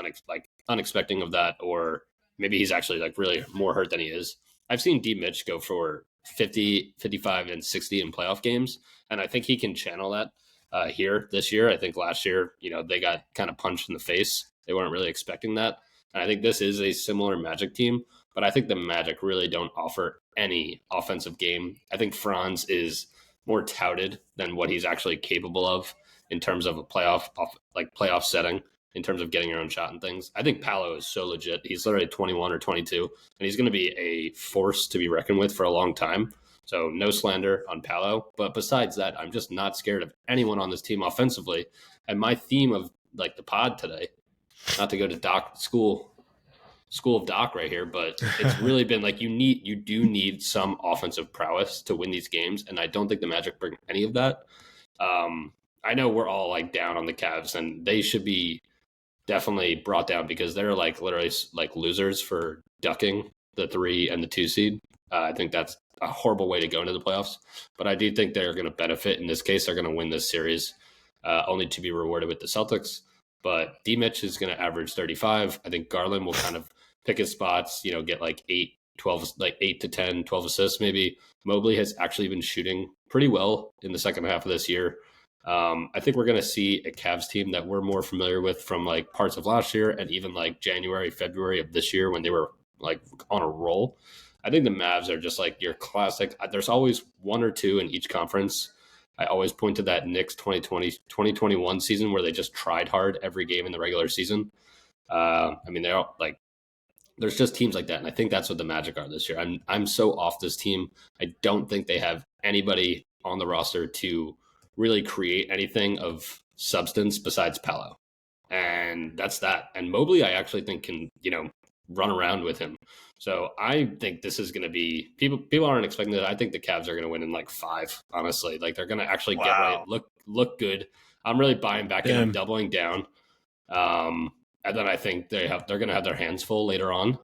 unexpecting of that, or maybe he's actually like really more hurt than he is. I've seen D. Mitch go for 50, 55, and 60 in playoff games, and I think he can channel that here this year. I think last year, they got kind of punched in the face. They weren't really expecting that. And I think this is a similar Magic team, but I think the Magic really don't offer any offensive game. I think Franz is more touted than what he's actually capable of in terms of a playoff setting, in terms of getting your own shot and things. I think Paolo is so legit. He's literally 21 or 22, and he's going to be a force to be reckoned with for a long time. So no slander on Paolo. But besides that, I'm just not scared of anyone on this team offensively. And my theme of like the pod today, not to go to school of Doc right here, but it's really been like you do need some offensive prowess to win these games, and I don't think the Magic bring any of that. I know we're all like down on the Cavs, and they should be definitely brought down because they're like literally like losers for ducking the 3 and the 2 seed. I think that's a horrible way to go into the playoffs, but I do think they're going to benefit in this case. They're going to win this series, only to be rewarded with the Celtics. But D-Mitch is going to average 35. I think Garland will kind of pick his spots, get like 8 to 10, 12 assists maybe. Mobley has actually been shooting pretty well in the second half of this year. I think we're going to see a Cavs team that we're more familiar with from like parts of last year and even like January, February of this year when they were like on a roll. I think the Mavs are just like your classic. There's always one or two in each conference. I always point to that Knicks 2021 season where they just tried hard every game in the regular season. They're all like, there's just teams like that. And I think that's what the Magic are this year. I'm so off this team. I don't think they have anybody on the roster to really create anything of substance besides Paolo. And that's that. And Mobley, I actually think can, run around with him. So I think this is going to be people aren't expecting that. I think the Cavs are going to win in like 5, honestly. Like they're going to actually get right, look good. I'm really buying back in and doubling down. And then I think they're going to have their hands full later on.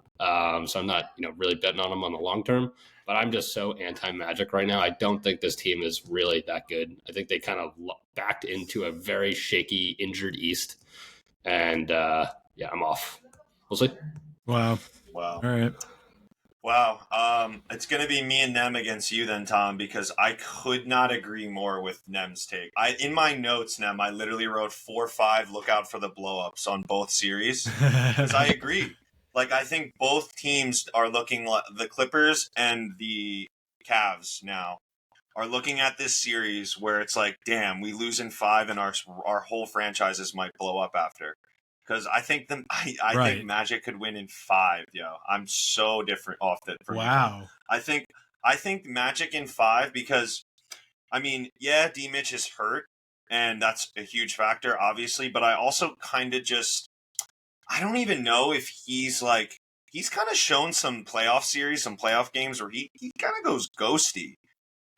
So I'm not, really betting on them on the long term, but I'm just so anti-Magic right now. I don't think this team is really that good. I think they kind of backed into a very shaky, injured East. And I'm off. We'll see. Wow. All right. Wow. It's going to be me and Nem against you then, Tom, because I could not agree more with Nem's take. In my notes, Nem, I literally wrote 4-5, look out for the blow-ups on both series. Because I agree. Like, I think both teams are looking like the Clippers and the Cavs now are looking at this series where it's like, damn, we lose in 5 and our whole franchises might blow up after. Because I think I think Magic could win in 5, yo. I'm so different off that. Wow. I think Magic in 5 because, D-Mitch is hurt, and that's a huge factor, obviously. But I also kind of I don't even know if he's kind of shown some playoff series, some playoff games where he kind of goes ghosty.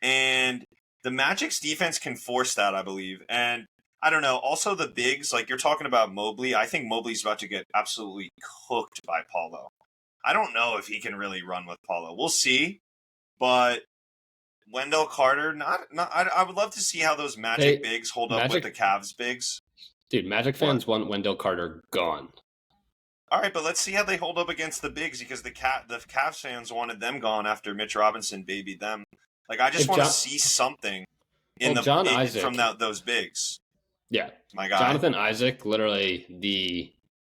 And the Magic's defense can force that, I believe. And I don't know. Also, the bigs, like you're talking about Mobley, I think Mobley's about to get absolutely cooked by Paolo. I don't know if he can really run with Paolo. We'll see. But Wendell Carter, I would love to see how those Magic bigs hold up with the Cavs bigs. Dude, Magic fans want Wendell Carter gone. All right, but let's see how they hold up against the bigs because the Cavs fans wanted them gone after Mitch Robinson babied them. Like, I just want to see something from those bigs. Yeah. My God. Jonathan Isaac, literally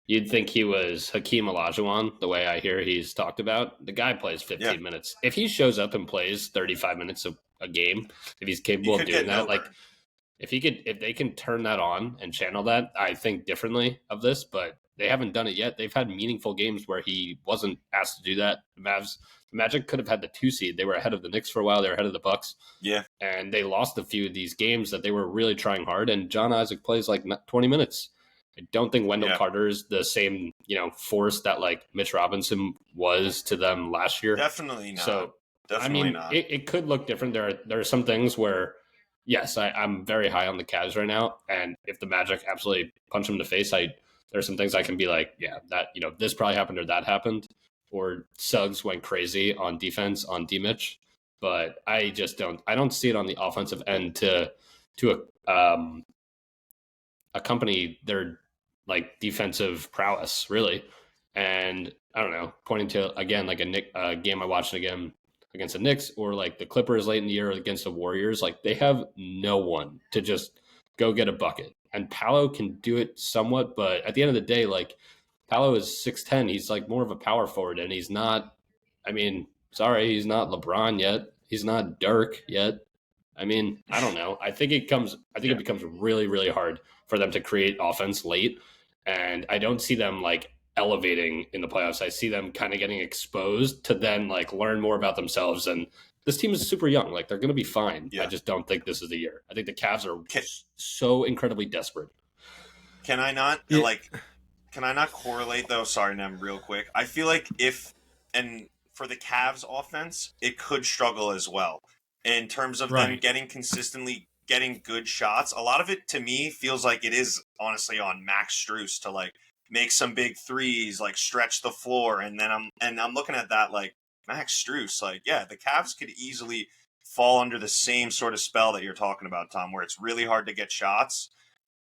you'd think he was Hakeem Olajuwon, the way I hear he's talked about. The guy plays 15 minutes. If he shows up and plays 35 minutes a game, if he's capable of doing that, like if they can turn that on and channel that, I think differently of this, but they haven't done it yet. They've had meaningful games where he wasn't asked to do that. The Magic could have had the 2 seed. They were ahead of the Knicks for a while. They were ahead of the Bucks. Yeah. And they lost a few of these games that they were really trying hard. And John Isaac plays like 20 minutes. I don't think Wendell Carter is the same, force that like Mitch Robinson was to them last year. Definitely not. So, Definitely not. It could look different. There are some things where, yes, I'm very high on the Cavs right now. And if the Magic absolutely punch them in the face, there's some things I can be like, yeah, that, this probably happened or that happened. Or Suggs went crazy on defense on D-Mitch, but I don't see it on the offensive end to accompany their like defensive prowess really. And I don't know, pointing to again like a game I watched again against the Knicks or like the Clippers late in the year against the Warriors, like they have no one to just go get a bucket. And Paolo can do it somewhat, but at the end of the day, like Paolo is 6'10". He's like more of a power forward, and he's not I mean, sorry, he's not LeBron yet. He's not Dirk yet. I mean, I don't know. I think it becomes really, really hard for them to create offense late. And I don't see them like elevating in the playoffs. I see them kind of getting exposed to then like learn more about themselves. And this team is super young. Like they're going to be fine. Yeah. I just don't think this is the year. I think the Cavs are so incredibly desperate. Can I not correlate though? Sorry, Nem, real quick. I feel like for the Cavs offense, it could struggle as well in terms of them consistently getting good shots. A lot of it to me feels like it is honestly on Max Strus to like make some big threes, like stretch the floor, and then I'm looking at that like Max Strus, like yeah, the Cavs could easily fall under the same sort of spell that you're talking about, Tom, where it's really hard to get shots.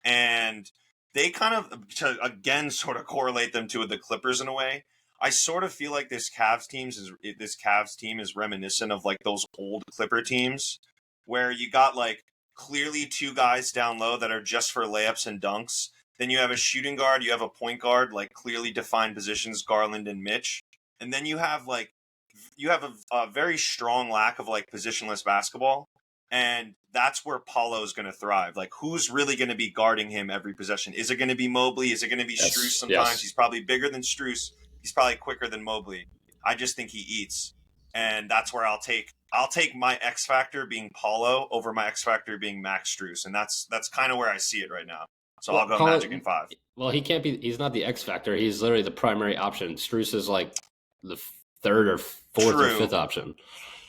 And they kind of, to again sort of correlate them to the Clippers in a way, I sort of feel like this Cavs team is reminiscent of like those old Clipper teams where you got like clearly two guys down low that are just for layups and dunks. Then you have a shooting guard, you have a point guard, like clearly defined positions, Garland and Mitch. And then you have a very strong lack of like positionless basketball. And that's where Paulo's going to thrive. Like, who's really going to be guarding him every possession? Is it going to be Mobley? Is it going to be Strus sometimes? Yes. He's probably bigger than Strus. He's probably quicker than Mobley. I just think he eats. And that's where I'll take my X factor being Paulo over my X factor being Max Strus. And that's kind of where I see it right now. So I'll go Magic in 5. Well, he's not the X factor. He's literally the primary option. Strus is like the third or fourth or fifth option.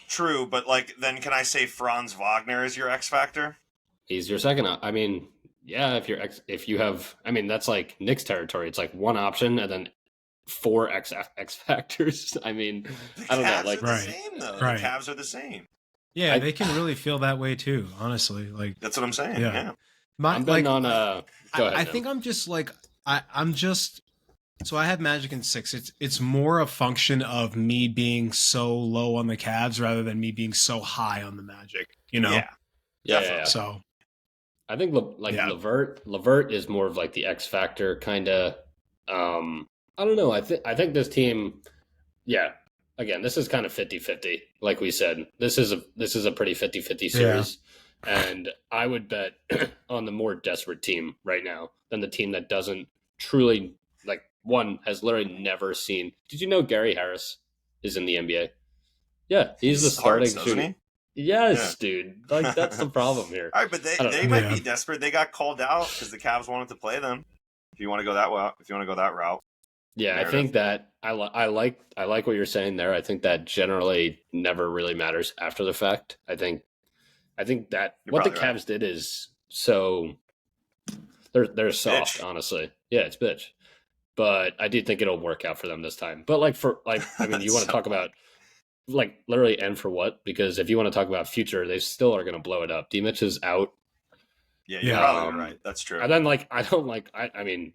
True, but like, then can I say Franz Wagner is your X factor? He's your second. I mean, yeah. If you have, I mean, that's like Knicks territory. It's like one option and then 4 X factors. I mean, I don't know. Like, the same though. The Cavs are the same. Yeah, they can really feel that way too. Honestly, like that's what I'm saying. Yeah. I'm betting on. Go ahead. I think I'm just like I'm just. So I have Magic in 6. It's more a function of me being so low on the Cavs rather than me being so high on the Magic. You know? Yeah. So I think LeVert is more of like the X factor kind of. I don't know. I think this team. Yeah. Again, this is kind of 50-50. Like we said, this is a pretty 50-50 series. Yeah. And I would bet on the more desperate team right now than the team that doesn't truly like. One has literally never seen. Did you know Gary Harris is in the NBA? Yeah, he's the starting shooter. Yes, dude. Like that's the problem here. All right, but they might be desperate. They got called out because the Cavs wanted to play them. If you want to go that route. Yeah, narrative. I think that I like what you're saying there. I think that generally never really matters after the fact. I think that what the Cavs did is so they're soft, honestly. Yeah, it's bitch. But I do think it'll work out for them this time. But I mean, you want to talk about like literally end for what? Because if you want to talk about future, they still are going to blow it up. D-Mitch is out. Yeah, you're probably right. That's true. And then I mean,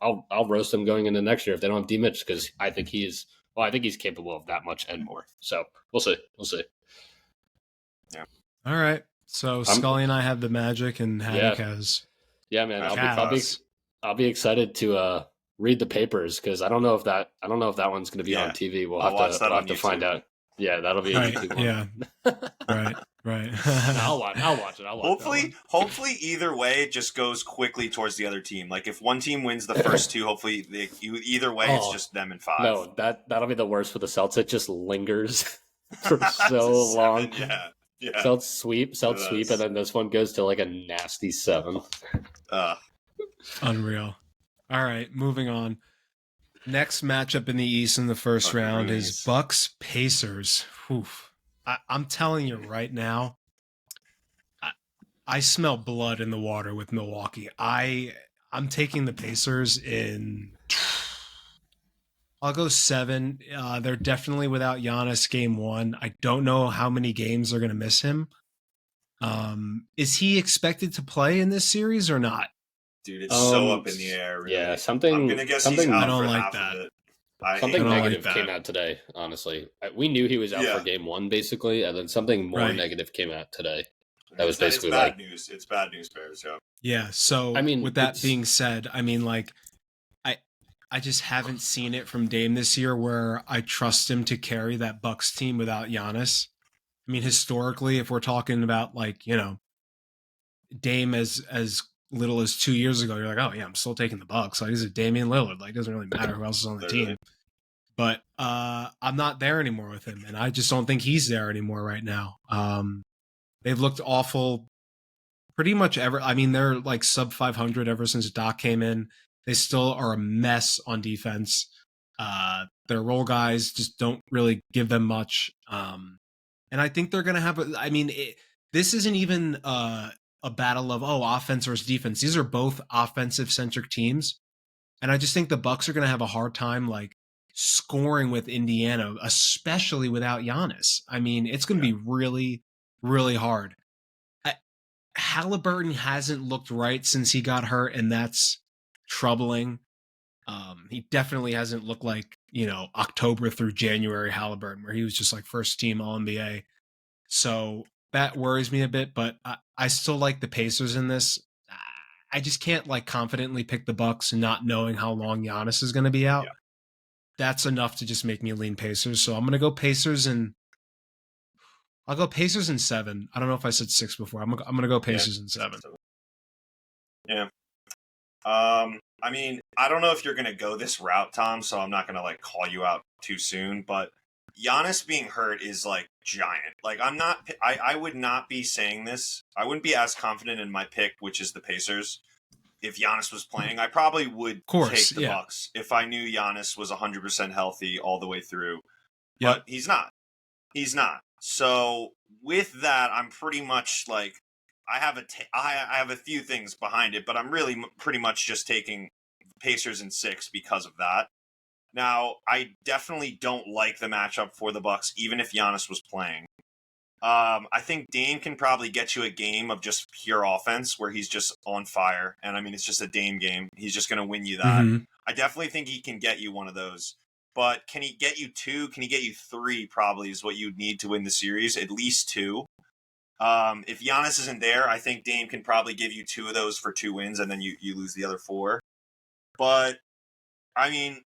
I'll roast them going into next year if they don't have D-Mitch because I think he's capable of that much and more. So we'll see. Yeah. All right. So Scully and I have the Magic, and Haddock has. Yeah, man. I'll be excited to read the papers because I don't know if that one's going to be on TV. We'll have to find out. Yeah, that'll be a YouTube one. Yeah. Right. I'll watch it. Hopefully either way it just goes quickly towards the other team. Like if one team wins the first two, hopefully either way it's just them in 5. No, that'll be the worst for the Celtics. It just lingers for so long. Yeah. Celtics sweep, and then this one goes to like a nasty 7. Unreal. All right, moving on. Next matchup in the East in the first round is Bucks Pacers. I'm telling you right now, I smell blood in the water with Milwaukee. I'm taking the Pacers in. I'll go 7. They're definitely without Giannis game 1. I don't know how many games they're going to miss him. Is he expected to play in this series or not? Dude, it's so up in the air. Really. Yeah, something. I'm gonna guess he's out I don't for like half that. of it. Something negative came out today. Honestly, we knew he was out for game 1, basically, and then something more negative came out today. That was basically it's bad news. It's bad news, Bears. Yeah. So, I mean, with that being said, I mean, like, I just haven't seen it from Dame this year where I trust him to carry that Bucks team without Giannis. I mean, historically, if we're talking about like, Dame as little as 2 years ago, you're like, oh yeah, I'm still taking the Bucks. Like, this is Damian Lillard. Like, it doesn't really matter who else is on the team. But I'm not there anymore with him, and I just don't think he's there anymore right now. They've looked awful pretty much ever. I mean, they're like sub 500 ever since Doc came in. They still are a mess on defense. Their role guys just don't really give them much. And I think they're going to have this isn't even a battle of, offense versus defense. These are both offensive centric teams. And I just think the Bucks are going to have a hard time like scoring with Indiana, especially without Giannis. I mean, it's going to be really, really hard. Halliburton hasn't looked right since he got hurt, and that's troubling. He definitely hasn't looked like, October through January Halliburton, where he was just like first team All-NBA. So that worries me a bit, but I still like the Pacers in this. I just can't like confidently pick the Bucks not knowing how long Giannis is going to be out. Yeah. That's enough to just make me lean Pacers. So I'm going to go Pacers and I'll go Pacers in 7. I don't know if I said 6 before. I'm going to go Pacers in 7. Yeah. I mean, I don't know if you're going to go this route, Tom, so I'm not going to like call you out too soon, but Giannis being hurt is like giant. Like I would not be saying this. I wouldn't be as confident in my pick, which is the Pacers. If Giannis was playing, I probably would take the Bucks if I knew Giannis was 100% healthy all the way through. Yep. But he's not. He's not. So with that, I'm pretty much like I have a few things behind it, but I'm really pretty much just taking Pacers in 6 because of that. Now, I definitely don't like the matchup for the Bucks, even if Giannis was playing. I think Dame can probably get you a game of just pure offense where he's just on fire. And I mean, it's just a Dame game. He's just going to win you that. Mm-hmm. I definitely think he can get you one of those. But can he get you 2? Can he get you 3 probably is what you'd need to win the series, at least 2. If Giannis isn't there, I think Dame can probably give you 2 of those for 2 wins, and then you lose the other 4. But, I mean,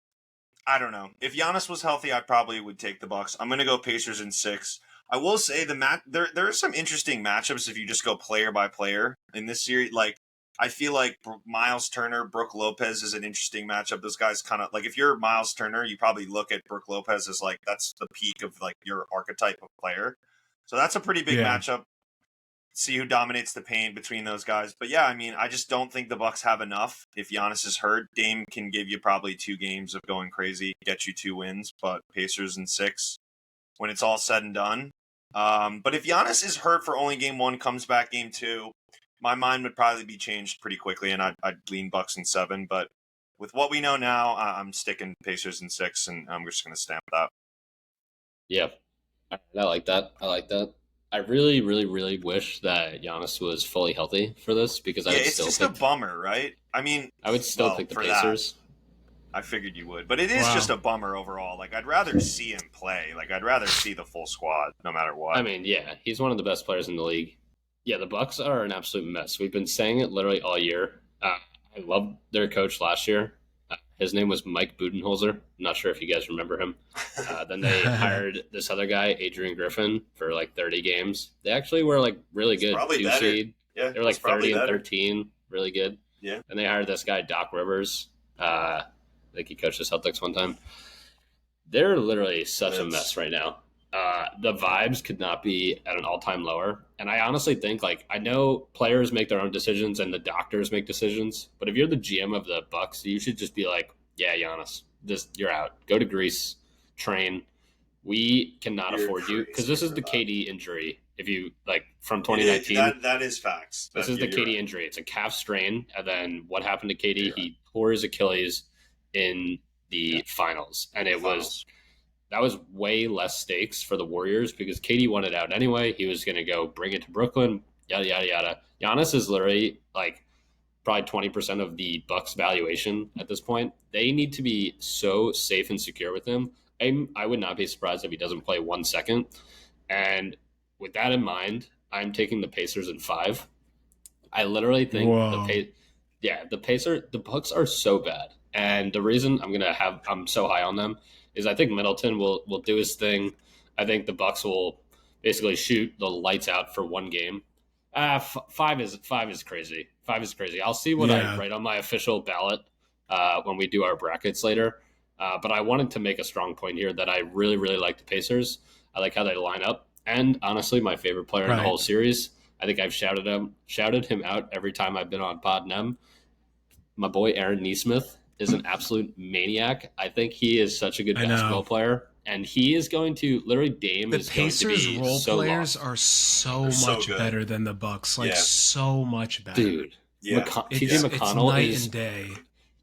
I don't know. If Giannis was healthy, I probably would take the Bucks. I'm going to go Pacers in 6. I will say there are some interesting matchups if you just go player by player in this series. Like, I feel like Miles Turner, Brook Lopez is an interesting matchup. Those guys kind of like, if you're Miles Turner, you probably look at Brook Lopez as like, that's the peak of like your archetype of player. So that's a pretty big matchup. See who dominates the paint between those guys. But yeah, I mean, I just don't think the Bucks have enough. If Giannis is hurt, Dame can give you probably 2 games of going crazy, get you 2 wins, but Pacers in 6 when it's all said and done. But if Giannis is hurt for only game 1, comes back game 2, my mind would probably be changed pretty quickly, and I'd lean Bucks in 7. But with what we know now, I'm sticking Pacers in 6, and I'm just going to stamp that. Yeah, I like that. I really, really, really wish that Giannis was fully healthy for this because I would still it's just a bummer, right? I mean, I would still pick the Pacers. I figured you would, but it is just a bummer overall. Like, I'd rather see him play. Like, I'd rather see the full squad, no matter what. I mean, yeah, he's one of the best players in the league. Yeah, the Bucks are an absolute mess. We've been saying it literally all year. I loved their coach last year. His name was Mike Budenholzer. I'm not sure if you guys remember him. Then they hired this other guy, Adrian Griffin, for like 30 games. They actually were like really good. 2 seed. Yeah, they were like 30 and 13, really good. Yeah. And they hired this guy, Doc Rivers. Like he coached the Celtics one time. They're literally such a mess right now. The vibes could not be at an all-time lower. And I honestly think, like, I know players make their own decisions and the doctors make decisions, but if you're the GM of the Bucks, you should just be like, yeah, Giannis, you're out. Go to Greece, train. We cannot afford you because this is the KD injury. If you like from 2019, that is facts. This is the KD injury. It's a calf strain, and then what happened to KD? Yeah. He tore his Achilles in the finals, and that was way less stakes for the Warriors because KD wanted out anyway. He was going to go bring it to Brooklyn, yada, yada, yada. Giannis is literally like probably 20% of the Bucks valuation at this point. They need to be so safe and secure with him. I would not be surprised if he doesn't play 1 second. And with that in mind, I'm taking the Pacers in 5. I literally think the Bucks are so bad. And the reason I'm so high on them is I think Middleton will do his thing. I think the Bucks will basically shoot the lights out for one game. Five is crazy. 5 is crazy. I'll see what I write on my official ballot when we do our brackets later. But I wanted to make a strong point here that I really, really like the Pacers. I like how they line up. And honestly, my favorite player in the whole series, I think I've shouted him out every time I've been on Pod Nem. My boy Aaron Nesmith is an absolute maniac. I think he is such a good basketball player. And he is going to literally Dame is going to be Pacers role so players lost. are so much better than the Bucks. Like so much better. Dude. Yeah. TJ McConnell night is and day.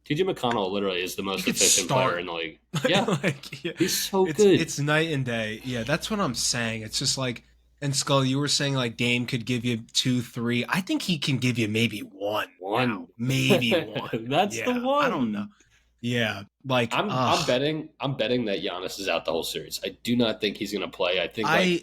TJ McConnell literally is the most efficient player in the league. Yeah. He's so good. It's night and day. Yeah, that's what I'm saying. It's just like, and Skull, you were saying like Dame could give you 2, 3. I think he can give you maybe one. Maybe one. That's the one. I don't know. Yeah, like I'm betting that Giannis is out the whole series. I do not think he's going to play. I think I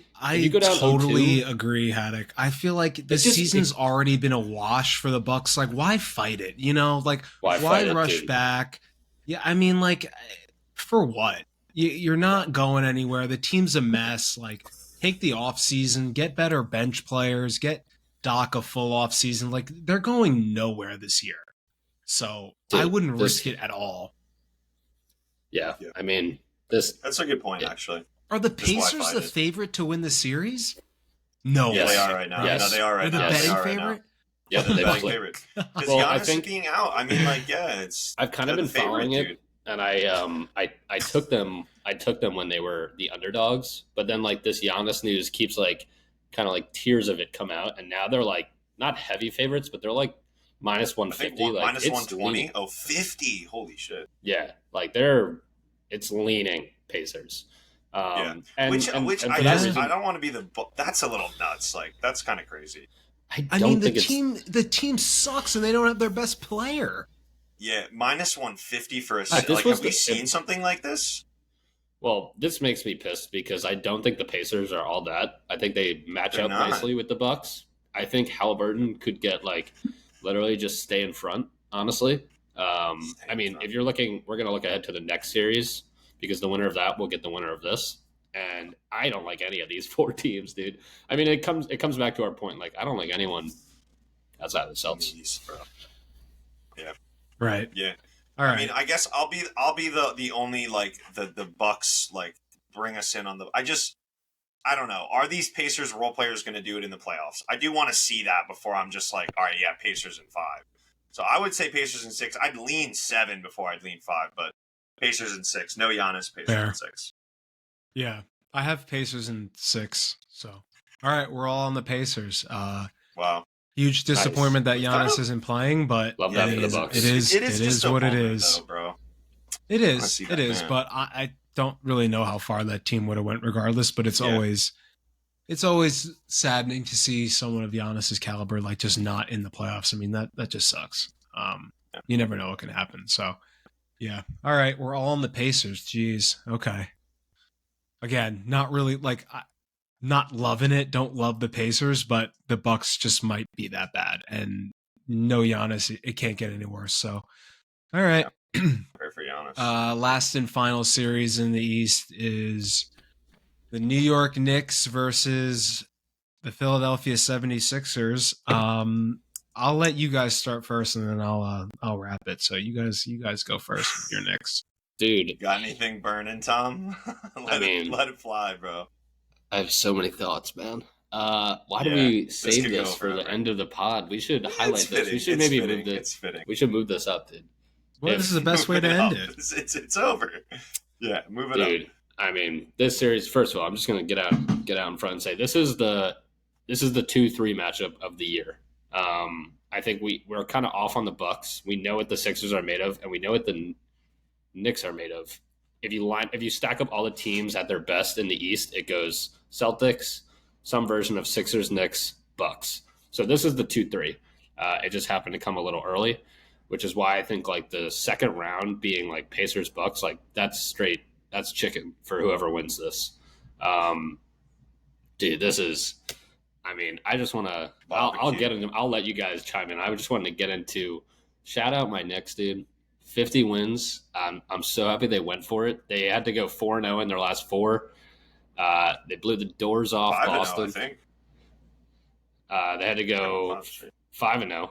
totally agree, Haddock. I feel like the season's already been a wash for the Bucks. Like, why fight it? You know, like why rush back? Yeah, I mean, like for what? You're not going anywhere. The team's a mess. Like, take the off season, get better bench players, get Doc a full off season. Like, they're going nowhere this year. So I wouldn't risk it at all. Yeah, I mean, that's a good point, actually. Are the Pacers the favorite to win the series? No. Yeah, they are right now. Yes. No, they are right now. They're the betting favorite? Yeah, they're the betting favorite. Because Giannis is being out. I mean, like, I've kind of been following it, and I took them when they were the underdogs, but then like this Giannis news keeps like kind of like tiers of it come out, and now they're like not heavy favorites, but they're like minus 150, like minus 120. Oh, 50! Holy shit! Yeah, like it's leaning Pacers. And I don't want to be that's a little nuts. Like that's kind of crazy. I mean, the team sucks, and they don't have their best player. Yeah, minus 150 for a like. Have we seen something like this? Well, this makes me pissed because I don't think the Pacers are all that. I think they match up nicely with the Bucks. I think Halliburton could get like literally just stay in front. Honestly, I mean, if you're looking, we're gonna look ahead to the next series because the winner of that will get the winner of this. And I don't like any of these 4 teams, dude. I mean, it comes back to our point. Like, I don't like anyone outside of the Celtics. Yeah. Right. Yeah. All right. I mean, I guess I'll be the only like the Bucks like bring us in on the. I don't know. Are these Pacers role players going to do it in the playoffs? I do want to see that before I'm just like, all right, yeah, Pacers in 5. So I would say Pacers in 6. I'd lean 7 before I'd lean 5, but Pacers in 6. No Giannis, Pacers in 6. Yeah, I have Pacers in 6. So, all right, we're all on the Pacers. Wow, huge disappointment that Giannis isn't playing, but love that for the Bucks. It is what it is, though, bro. It is, but I don't really know how far that team would have went regardless. But it's always saddening to see someone of Giannis's caliber like just not in the playoffs. I mean that just sucks. You never know what can happen. So, yeah. All right, we're all on the Pacers. Jeez. Okay. Again, not really like not loving it. Don't love the Pacers, but the Bucks just might be that bad. And no Giannis, it can't get any worse. So, all right. Pray for Giannis. Last and final series in the East is the New York Knicks versus the Philadelphia 76ers. I'll let you guys start first, and then I'll wrap it. So you guys go first with your Knicks. Dude, got anything burning, Tom? let it fly, bro. I have so many thoughts, man. Why do we save this for the end of the pod? We should highlight this. We should maybe move this. We should move this up, dude. Well, this is the best way to end it. It's over. Yeah, move it up. Dude, I mean, this series, first of all, I'm just gonna get out in front and say this is the 2-3 matchup of the year. I think we're kind of off on the Bucks. We know what the Sixers are made of, and we know what the Knicks are made of. If you stack up all the teams at their best in the East, it goes Celtics, some version of Sixers, Knicks, Bucks. So this is the 2-3. It just happened to come a little early, which is why I think like the second round being like Pacers, Bucks, like that's chicken for whoever wins this. Dude, this is. I mean, I just want to. I'll get into. I'll let you guys chime in. I just wanted to get into. Shout out my Knicks, dude. 50 wins. I'm so happy they went for it. They had to go 4-0 in their last 4. They blew the doors off 5-0, Boston. I think. They had to go 5-0.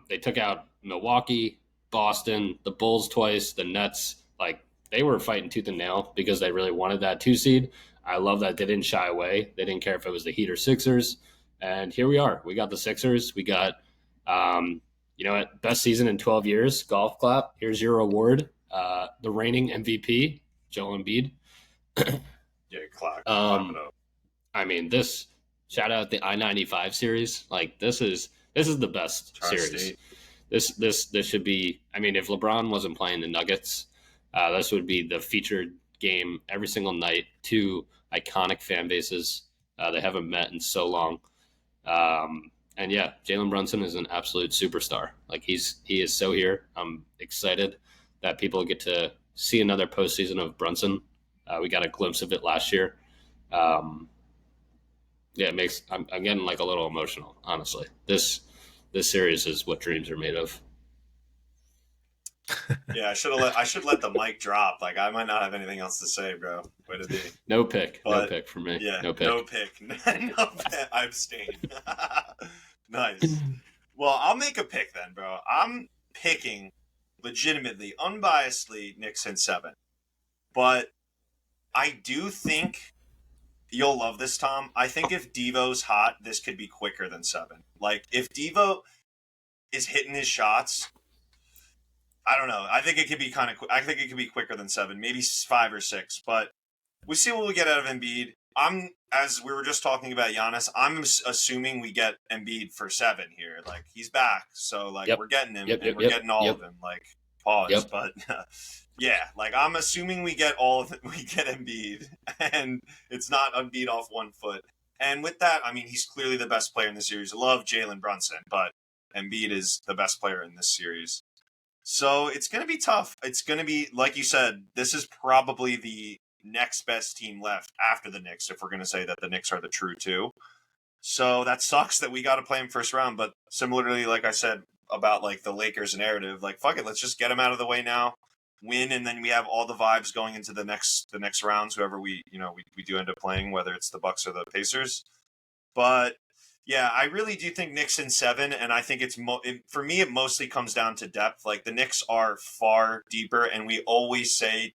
They took out Milwaukee, Boston, the Bulls twice, the Nets. Like, they were fighting tooth and nail because they really wanted that 2 seed. I love that they didn't shy away. They didn't care if it was the Heat or Sixers. And here we are. We got the Sixers. We got, you know what, best season in 12 years. Golf clap. Here's your award. The reigning MVP, Joel Embiid. Yeah, clap it up. I mean, this shout out the I-95 series. Like, this is the best series. This should be. I mean, if LeBron wasn't playing the Nuggets, this would be the featured game every single night. 2 iconic fan bases. They haven't met in so long. And yeah, Jalen Brunson is an absolute superstar. Like, he is so here. I'm excited that people get to see another postseason of Brunson. We got a glimpse of it last year. Yeah, I'm getting like a little emotional, honestly. This series is what dreams are made of. Yeah, I should let the mic drop. Like, I might not have anything else to say, bro. Way to be. No pick for me. Yeah, no pick. No pick. I abstain. Nice. Well, I'll make a pick then, bro. I'm picking legitimately, unbiasedly, Knicks in 7. But I do think you'll love this, Tom. I think if Devo's hot, this could be quicker than 7. Like, if Devo is hitting his shots, I don't know. I think it could be I think it could be quicker than 7, maybe 5 or 6. But we see what we get out of Embiid. As we were just talking about Giannis, I'm assuming we get Embiid for 7 here. Like, he's back, so like we're getting him, and we're getting all of him. Like, pause, but yeah, like, I'm assuming we get all of it. We get Embiid, and it's not Embiid off 1 foot. And with that, I mean, he's clearly the best player in the series. I love Jalen Brunson, but Embiid is the best player in this series. So it's going to be tough. It's going to be, like you said, this is probably the next best team left after the Knicks, if we're going to say that the Knicks are the true 2. So that sucks that we got to play him first round. But similarly, like I said about like the Lakers narrative, like, fuck it, let's just get him out of the way now, win, and then we have all the vibes going into the next rounds, whoever we do end up playing, whether it's the Bucks or the Pacers. But yeah, I really do think Knicks in 7, and I think for me, it mostly comes down to depth. Like, the Knicks are far deeper, and we always say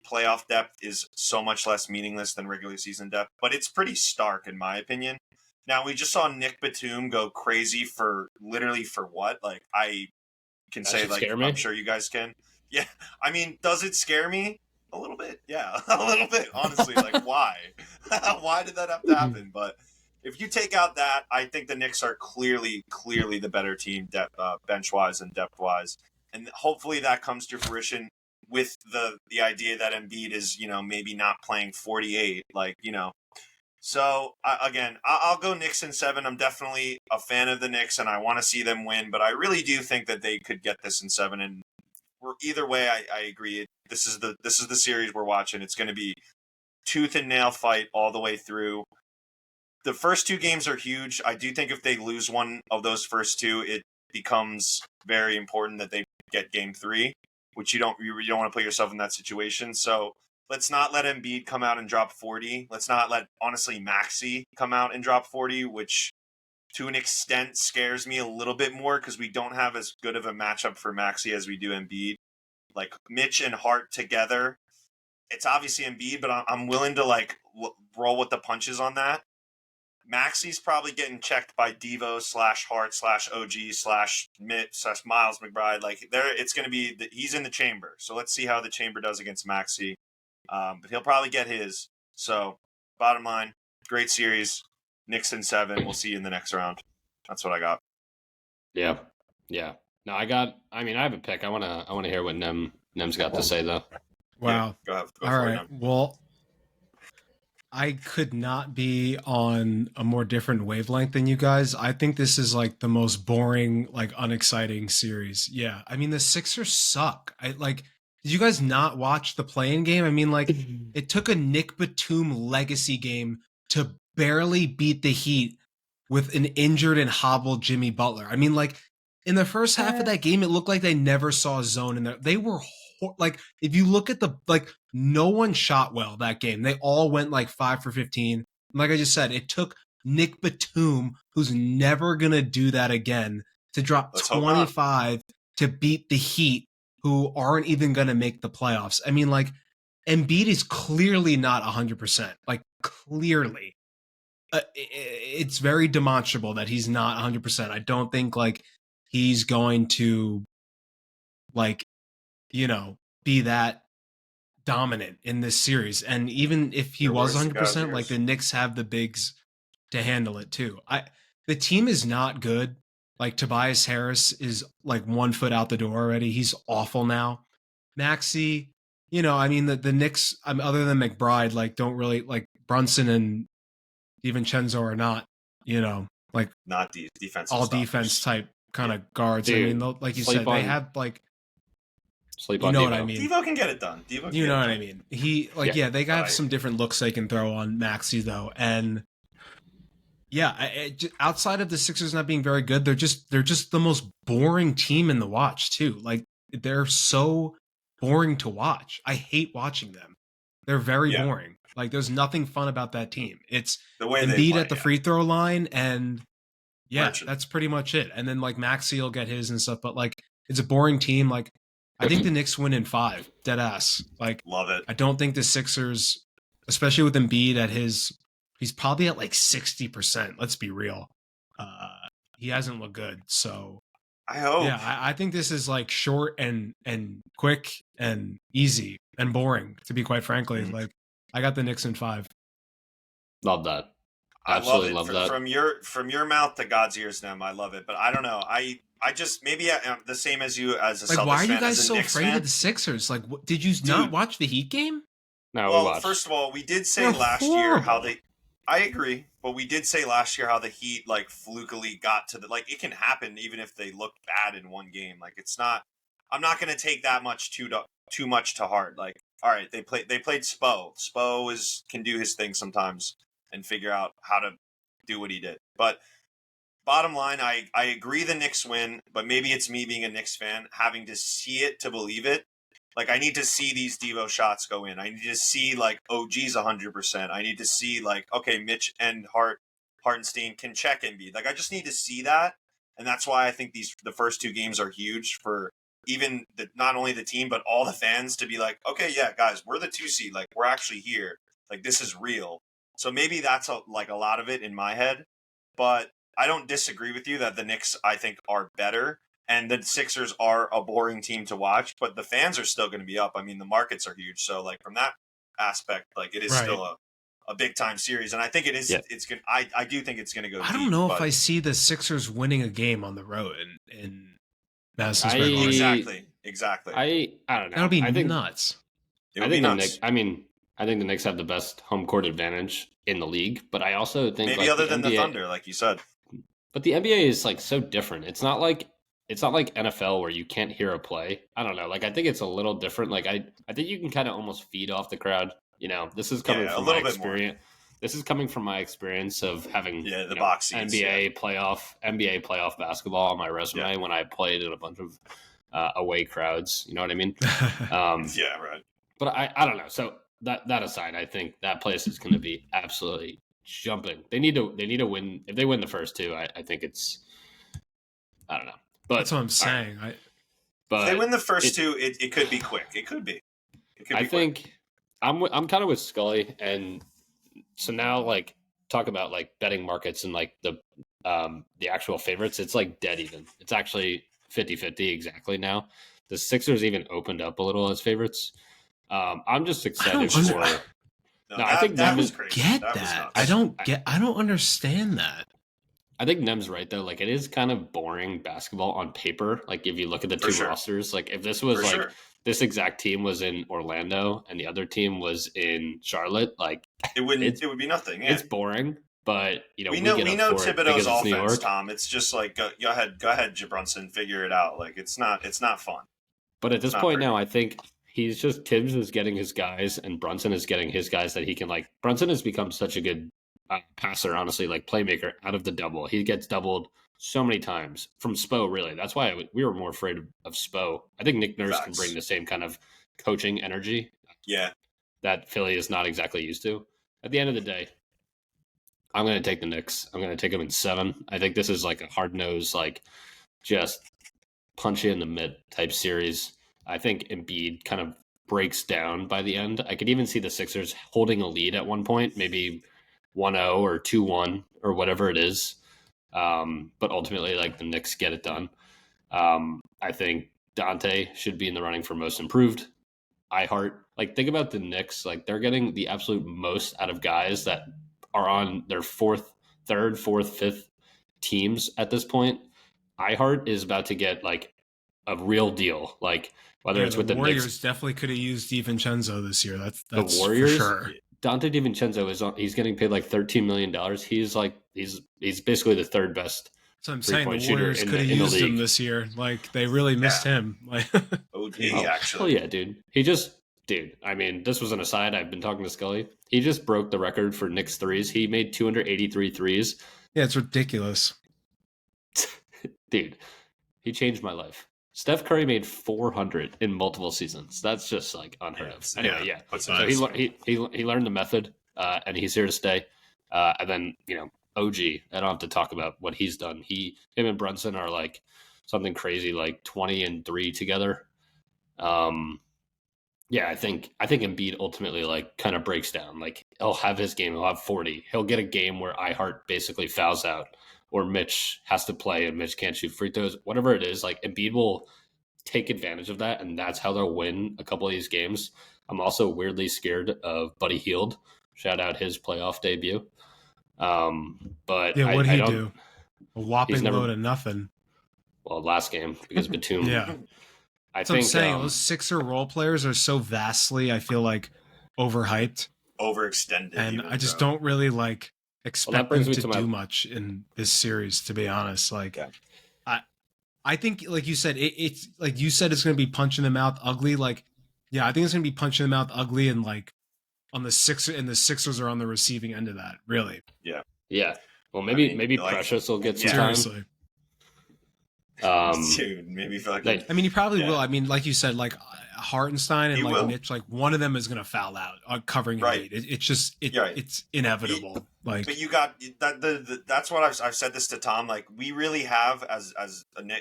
playoff depth is so much less meaningless than regular season depth, but it's pretty stark in my opinion. Now, we just saw Nick Batum go crazy for what? Like, I can say, like, I'm sure you guys can. Yeah, I mean, does it scare me? A little bit, yeah, a little bit, honestly. Like, why? Why did that have to happen? But if you take out that, I think the Knicks are clearly the better team, bench-wise and depth-wise. And hopefully that comes to fruition with the idea that Embiid is, maybe not playing 48, like, So, again, I'll go Knicks in 7. I'm definitely a fan of the Knicks, and I want to see them win, but I really do think that they could get this in 7. And either way, I agree. This is the series we're watching. It's going to be tooth and nail fight all the way through. The first 2 games are huge. I do think if they lose one of those first 2, it becomes very important that they get game 3, which you don't want to put yourself in that situation. So let's not let Embiid come out and drop 40. Let's not let, honestly, Maxey come out and drop 40, which to an extent scares me a little bit more because we don't have as good of a matchup for Maxey as we do Embiid. Like, Mitch and Hart together, it's obviously Embiid, but I'm willing to, like, roll with the punches on that. Maxey's probably getting checked by Devo /Hart /OG /Miles McBride. Like, it's going to be he's in the chamber. So let's see how the chamber does against Maxey. But he'll probably get his. So, bottom line, great series. Knicks in 7. We'll see you in the next round. That's what I got. Yeah. No, I have a pick. I want to hear what Nem's got to say though. Wow. Yeah, go all right. Well, I could not be on a more different wavelength than you guys. I think this is like the most boring, like, unexciting series. Yeah. I mean, the Sixers suck. Did you guys not watch the play-in game? I mean, like, it took a Nick Batum legacy game to barely beat the Heat with an injured and hobbled Jimmy Butler. I mean, like, in the first half of that game, it looked like they never saw a zone in there. They were like, if you look at no one shot well that game. They all went like 5 for 15. Like I just said, it took Nick Batum, who's never going to do that again, to drop 25 to beat the Heat, who aren't even going to make the playoffs. I mean, like, Embiid is clearly not 100%. Like, clearly. It's very demonstrable that he's not 100%. I don't think, like, he's going to, like, be that dominant in this series. And even if he was 100%, like, the Knicks have the bigs to handle it too. The team is not good. Like, Tobias Harris is like 1 foot out the door already. He's awful now. Maxey, I mean, the Knicks, other than McBride, like, don't really, like, Brunson and DiVincenzo are not, like, not defensive all stoppers. Defense type kind of guards. Dude, I mean, like you said, they have, like, sleep you on know Devo. what I mean. Devo can get it done. You know what I mean. He, like, yeah, they got some different looks they can throw on Maxey though, and yeah, outside of the Sixers not being very good, they're just the most boring team in the watch too. Like, they're so boring to watch. I hate watching them. They're very boring. Like, there's nothing fun about that team. It's the way Embiid at the free throw line, and Merchant. That's pretty much it. And then, like, Maxey will get his and stuff, but, like, it's a boring team. Like, I think the Knicks win in 5, dead ass. Like, love it. I don't think the Sixers, especially with Embiid at he's probably at like 60%. Let's be real. He hasn't looked good. So I hope. Yeah, I think this is like short and quick and easy and boring, to be quite frankly. Mm-hmm. Like, I got the Knicks in 5. Love that. Absolutely love that. From your mouth to God's ears, Nem. I love it, but I don't know. I just maybe I'm the same as you as a Celtics fan. Like, why are you guys as a so Knicks afraid fan. of the Sixers? Like, did you not watch the Heat game? No, we Well, watched. first of all, we did say They're last horrible. year how they. I agree, but we did say last year how the Heat like flukily got to the it can happen even if they look bad in one game. Like, it's not. I'm not going to take that much too much to heart. Like, all right, they played Spo. Spo can do his thing sometimes and figure out how to do what he did. But bottom line, I agree the Knicks win, but maybe it's me being a Knicks fan having to see it to believe it. Like, I need to see these Devo shots go in. I need to see, like, OG's 100%. I need to see, like, okay, Mitch and Hartenstein can check Embiid. Like, I just need to see that. And that's why I think the first 2 games are huge for even not only the team, but all the fans to be like, okay, yeah, guys, we're the 2 seed. Like, we're actually here. Like, this is real. So maybe that's a lot of it in my head. But I don't disagree with you that the Knicks, I think, are better. And the Sixers are a boring team to watch, but the fans are still going to be up. I mean, the markets are huge. So, like, from that aspect, like, it is still a big time series. And I think it is, it's going to, I do think it's going to go I don't know if I see the Sixers winning a game on the road in Madison Square Garden. Exactly. I don't know. That'll be nuts. I think the Knicks have the best home court advantage in the league, but I also think maybe other than the Thunder, like you said. But the NBA is like so different. It's not like NFL where you can't hear a play. I don't know. Like, I think it's a little different. Like, I think you can kind of almost feed off the crowd. This is coming from my experience. This is coming from my experience of having box seats, NBA playoff basketball on my resume when I played in a bunch of away crowds. You know what I mean? Yeah, right. But I don't know. So that aside, I think that place is going to be absolutely jumping. They need to win. If they win the first 2, I think it's. I don't know. But that's what I'm saying. But if they win the first 2, it could be quick. It could be. I think I'm kind of with Scully, and so now, like, talk about like betting markets and like the actual favorites. It's like dead even. It's actually 50-50 exactly now. The Sixers even opened up a little as favorites. I'm just excited for. I think that was crazy. I don't understand that. I think Nem's right though. Like, it is kind of boring basketball on paper. Like, if you look at the 2 rosters, like if this was this exact team was in Orlando and the other team was in Charlotte, like it would be nothing. Yeah. It's boring, but we know Thibodeau's offense, Tom. It's just like go ahead, Brunson, figure it out. Like, it's not fun. But at this point now, I think Tibbs is getting his guys and Brunson is getting his guys that he can, like, Brunson has become such a good passer, honestly, like playmaker out of the double. He gets doubled so many times from Spo, really. That's why we were more afraid of Spo. I think Nick Nurse can bring the same kind of coaching energy that Philly is not exactly used to. At the end of the day, I'm going to take the Knicks. I'm going to take them in 7. I think this is like a hard-nosed, like just punch you in the mid type series. I think Embiid kind of breaks down by the end. I could even see the Sixers holding a lead at one point, maybe 1-0 or 2-1 or whatever it is. But ultimately, like the Knicks get it done. I think Dante should be in the running for most improved. Like think about the Knicks, like they're getting the absolute most out of guys that are on their third, fourth, fifth teams at this point. iHeart is about to get like a real deal. Like whether it's with the Warriors Knicks, definitely could have used DiVincenzo this year. That's the Warriors. For sure. Dante DiVincenzo he's getting paid like $13 million. He's basically the third best. So I'm saying the Warriors could have used him this year. Like they really missed him. Like actually. Oh yeah, dude. I mean, this was an aside. I've been talking to Scully. He just broke the record for Knicks threes. He made 283 threes. Yeah, it's ridiculous. Dude, he changed my life. Steph Curry made 400 in multiple seasons. That's just like unheard of. Anyway, yeah. So he learned the method, and he's here to stay. And then, OG, I don't have to talk about what he's done. Him and Brunson are like something crazy, like 20-3 together. Yeah, I think Embiid ultimately like kind of breaks down. Like he'll have his game, he'll have 40. He'll get a game where iHeart basically fouls out, or Mitch has to play and Mitch can't shoot free throws. Whatever it is, like Embiid will take advantage of that, and that's how they'll win a couple of these games. I'm also weirdly scared of Buddy Hield. Shout out his playoff debut. But yeah, what'd he do? A whopping load of nothing. Well, last game because Batum. Yeah. I think I'm saying those Sixer role players are so vastly, I feel like, overhyped, overextended, and I just don't really like expect them to do much in this series. To be honest, like I think, like you said, it's like you said, it's going to be punch in the mouth ugly. Like, yeah, I think it's going to be punch in the mouth ugly, and like on the Sixers are on the receiving end of that. Really, yeah. Well, maybe Precious will get some time. Seriously. Dude, maybe feel like I mean, he probably will. I mean, like you said, like Hartenstein and like Mitch, like one of them is going to foul out covering Embiid. It's just it's inevitable. But you got that. That's what I've said this to Tom. Like we really have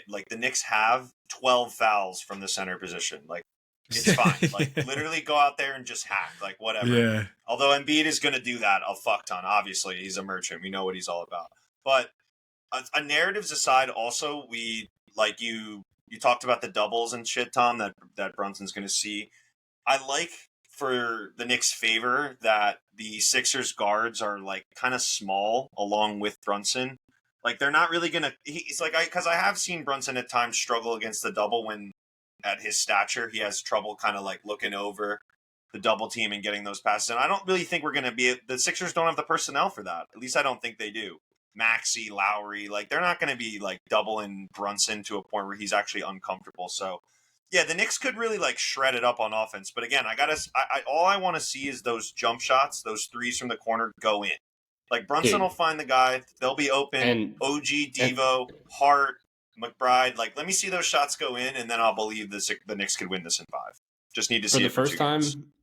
like the Knicks have 12 fouls from the center position. Like it's fine. Like literally go out there and just hack. Like whatever. Yeah. Although Embiid is going to do that a fuck ton. Obviously, he's a merchant. We know what he's all about. But a narratives aside, also you talked about the doubles and shit, Tom, that Brunson's going to see. I like for the Knicks' favor that the Sixers guards are like kind of small along with Brunson. Like they're not really going to. He's like because I have seen Brunson at times struggle against the double when at his stature he has trouble kind of like looking over the double team and getting those passes. And I don't really think we're going to be. The Sixers don't have the personnel for that. At least I don't think they do. Maxey, Lowry, like they're not going to be like doubling Brunson to a point where he's actually uncomfortable. So, yeah, the Knicks could really like shred it up on offense. But again, all I want to see is those jump shots, those threes from the corner go in. Like Brunson will find the guy, they'll be open. And OG, Devo, Hart, McBride. Like, let me see those shots go in, and then I'll believe the Knicks could win this in 5. Just need to see for it the first time.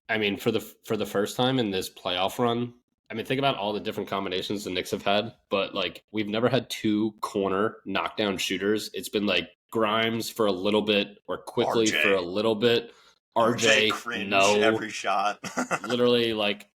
I mean, for the first time in this playoff run. I mean, think about all the different combinations the Knicks have had, but like we've never had 2 corner knockdown shooters. It's been like Grimes for a little bit or Quickly for a little bit. RJ cringe every shot. Literally, like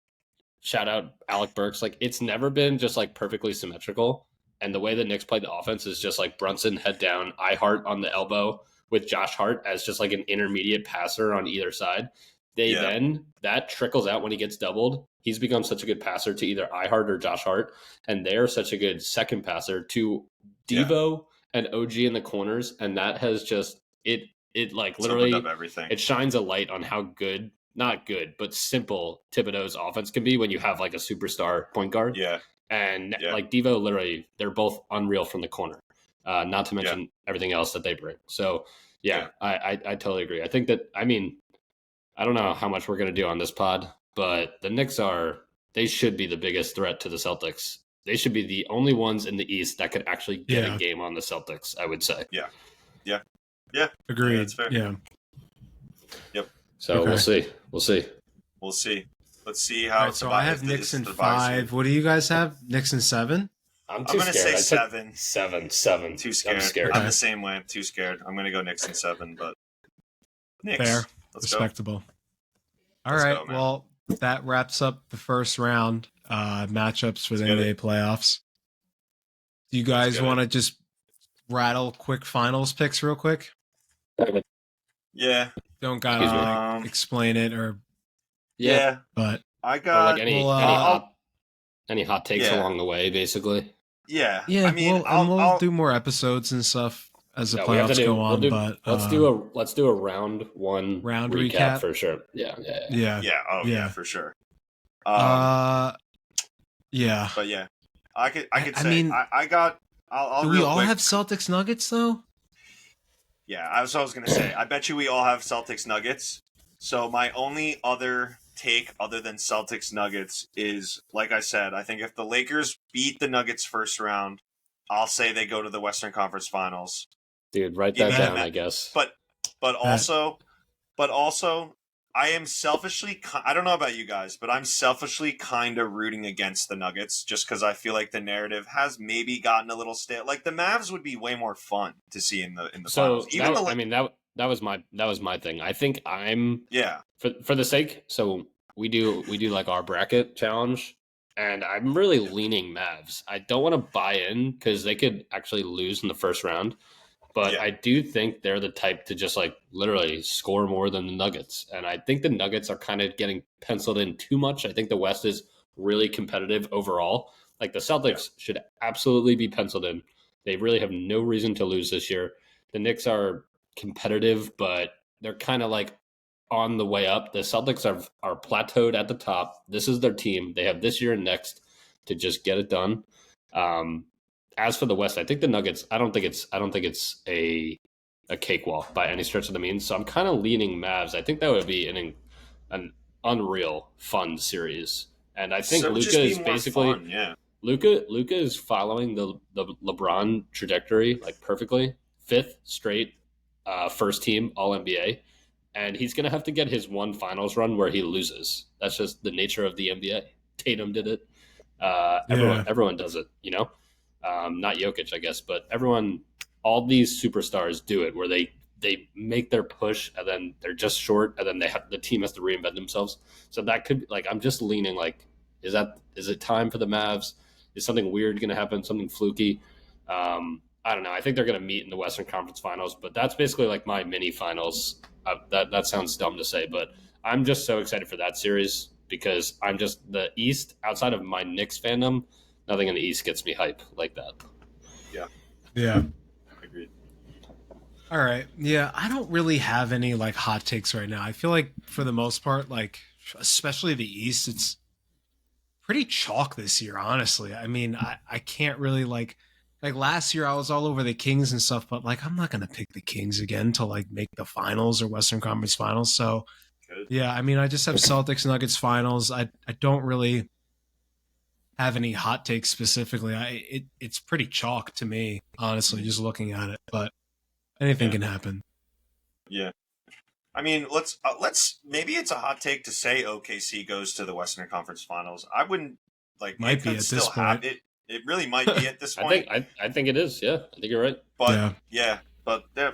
shout out Alec Burks. Like it's never been just like perfectly symmetrical. And the way the Knicks play the offense is just like Brunson head down, iHeart on the elbow with Josh Hart as just like an intermediate passer on either side. Then that trickles out when he gets doubled. He's become such a good passer to either iHeart or Josh Hart, and they're such a good second passer to Devo and OG in the corners, and that has just it like literally everything. It shines a light on how good, not good, but simple Thibodeau's offense can be when you have like a superstar point guard. Yeah. And like Devo, literally, they're both unreal from the corner. Not to mention everything else that they bring. So I totally agree. I think that I don't know how much we're going to do on this pod, but the Knicks are they should be the biggest threat to the Celtics. They should be the only ones in the East that could actually get a game on the Celtics, I would say. Yeah. Agreed. That's fair. Yeah. Yep. So we'll see. Let's see how. All right, so I have Knicks in 5. What do you guys have? Knicks in 7. I'm going to say 7. 7. Too scared. I'm scared. I'm the same way. I'm too scared. I'm going to go Knicks in 7, but Knicks. Fair. Let's Respectable. All Let's right. go, man. Well, that wraps up the first round matchups for the Let's get NBA playoffs. Do you guys get want to just rattle quick finals picks real quick? Yeah. Don't gotta like, explain it or Yeah. but I Or got. like any hot takes Yeah. along the way, basically. Yeah. yeah, I mean, we'll do more episodes and stuff as the No, we have to playoffs go on. But let's do a round one round recap recap? for sure. Yeah. yeah, Yeah, for sure. yeah. But yeah, I could I say mean, I got. I'll Do we real all quick. have Celtics Nuggets though? Yeah, I was going to say. I bet you we all have Celtics Nuggets. So my only other take, other than Celtics Nuggets, is like I said. I think if the Lakers beat the Nuggets first round, I'll say they go to the Western Conference Finals. Dude, write Give that me down, that. I guess. But also, I am selfishly. I don't know about you guys, but I'm selfishly kind of rooting against the Nuggets just because I feel like the narrative has maybe gotten a little stale. Like the Mavs would be way more fun to see in the So finals. that was my thing. I think I'm Yeah. for the sake. So we do like our bracket challenge, and I'm really leaning Mavs. I don't want to buy in because they could actually lose in the first round. But Yeah. I do think they're the type to just like literally score more than the Nuggets. And I think the Nuggets are kind of getting penciled in too much. I think the West is really competitive overall. Like the Celtics should absolutely be penciled in. They really have no reason to lose this year. The Knicks are competitive, but they're kind of like on the way up. The Celtics are plateaued at the top. This is their team. They have this year and next to just get it done. As for the West, I think the Nuggets. I don't think it's a cakewalk by any stretch of the means. So I'm kind of leaning Mavs. I think that would be an unreal fun series. And I think So it would Luka just be is more basically fun, yeah. Luka is following the LeBron trajectory like perfectly. 5th straight first team All NBA, and he's gonna have to get his one finals run where he loses. That's just the nature of the NBA. Tatum did it. Everyone does it. You know. Not Jokic, I guess, but all these superstars do it where they make their push and then they're just short and then the team has to reinvent themselves. So that could I'm just leaning like, is it time for the Mavs? Is something weird going to happen? Something fluky? I don't know. I think they're going to meet in the Western Conference Finals, but that's basically like my mini finals. That sounds dumb to say, but I'm just so excited for that series because I'm just the East outside of my Knicks fandom. Nothing in the East gets me hype like that. Yeah. Agreed. All right. Yeah, I don't really have any like hot takes right now. I feel like for the most part, like especially the East, it's pretty chalk this year, honestly. I mean, I can't really like last year I was all over the Kings and stuff, but like I'm not gonna pick the Kings again to like make the finals or Western Conference Finals. So Good. yeah, I mean I just have Celtics Nuggets finals. I don't really have any hot takes specifically. It's pretty chalk to me, honestly, just looking at it. But anything can happen. Yeah. I mean, let's maybe it's a hot take to say OKC goes to the Western Conference Finals. I wouldn't like Might it be could at still this point. It really might be at this point. I think it is. Yeah, I think you're right. But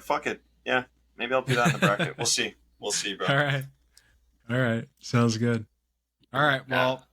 fuck it. Yeah, maybe I'll do that in the bracket. We'll see. We'll see, bro. All right. Sounds good. All right. Well,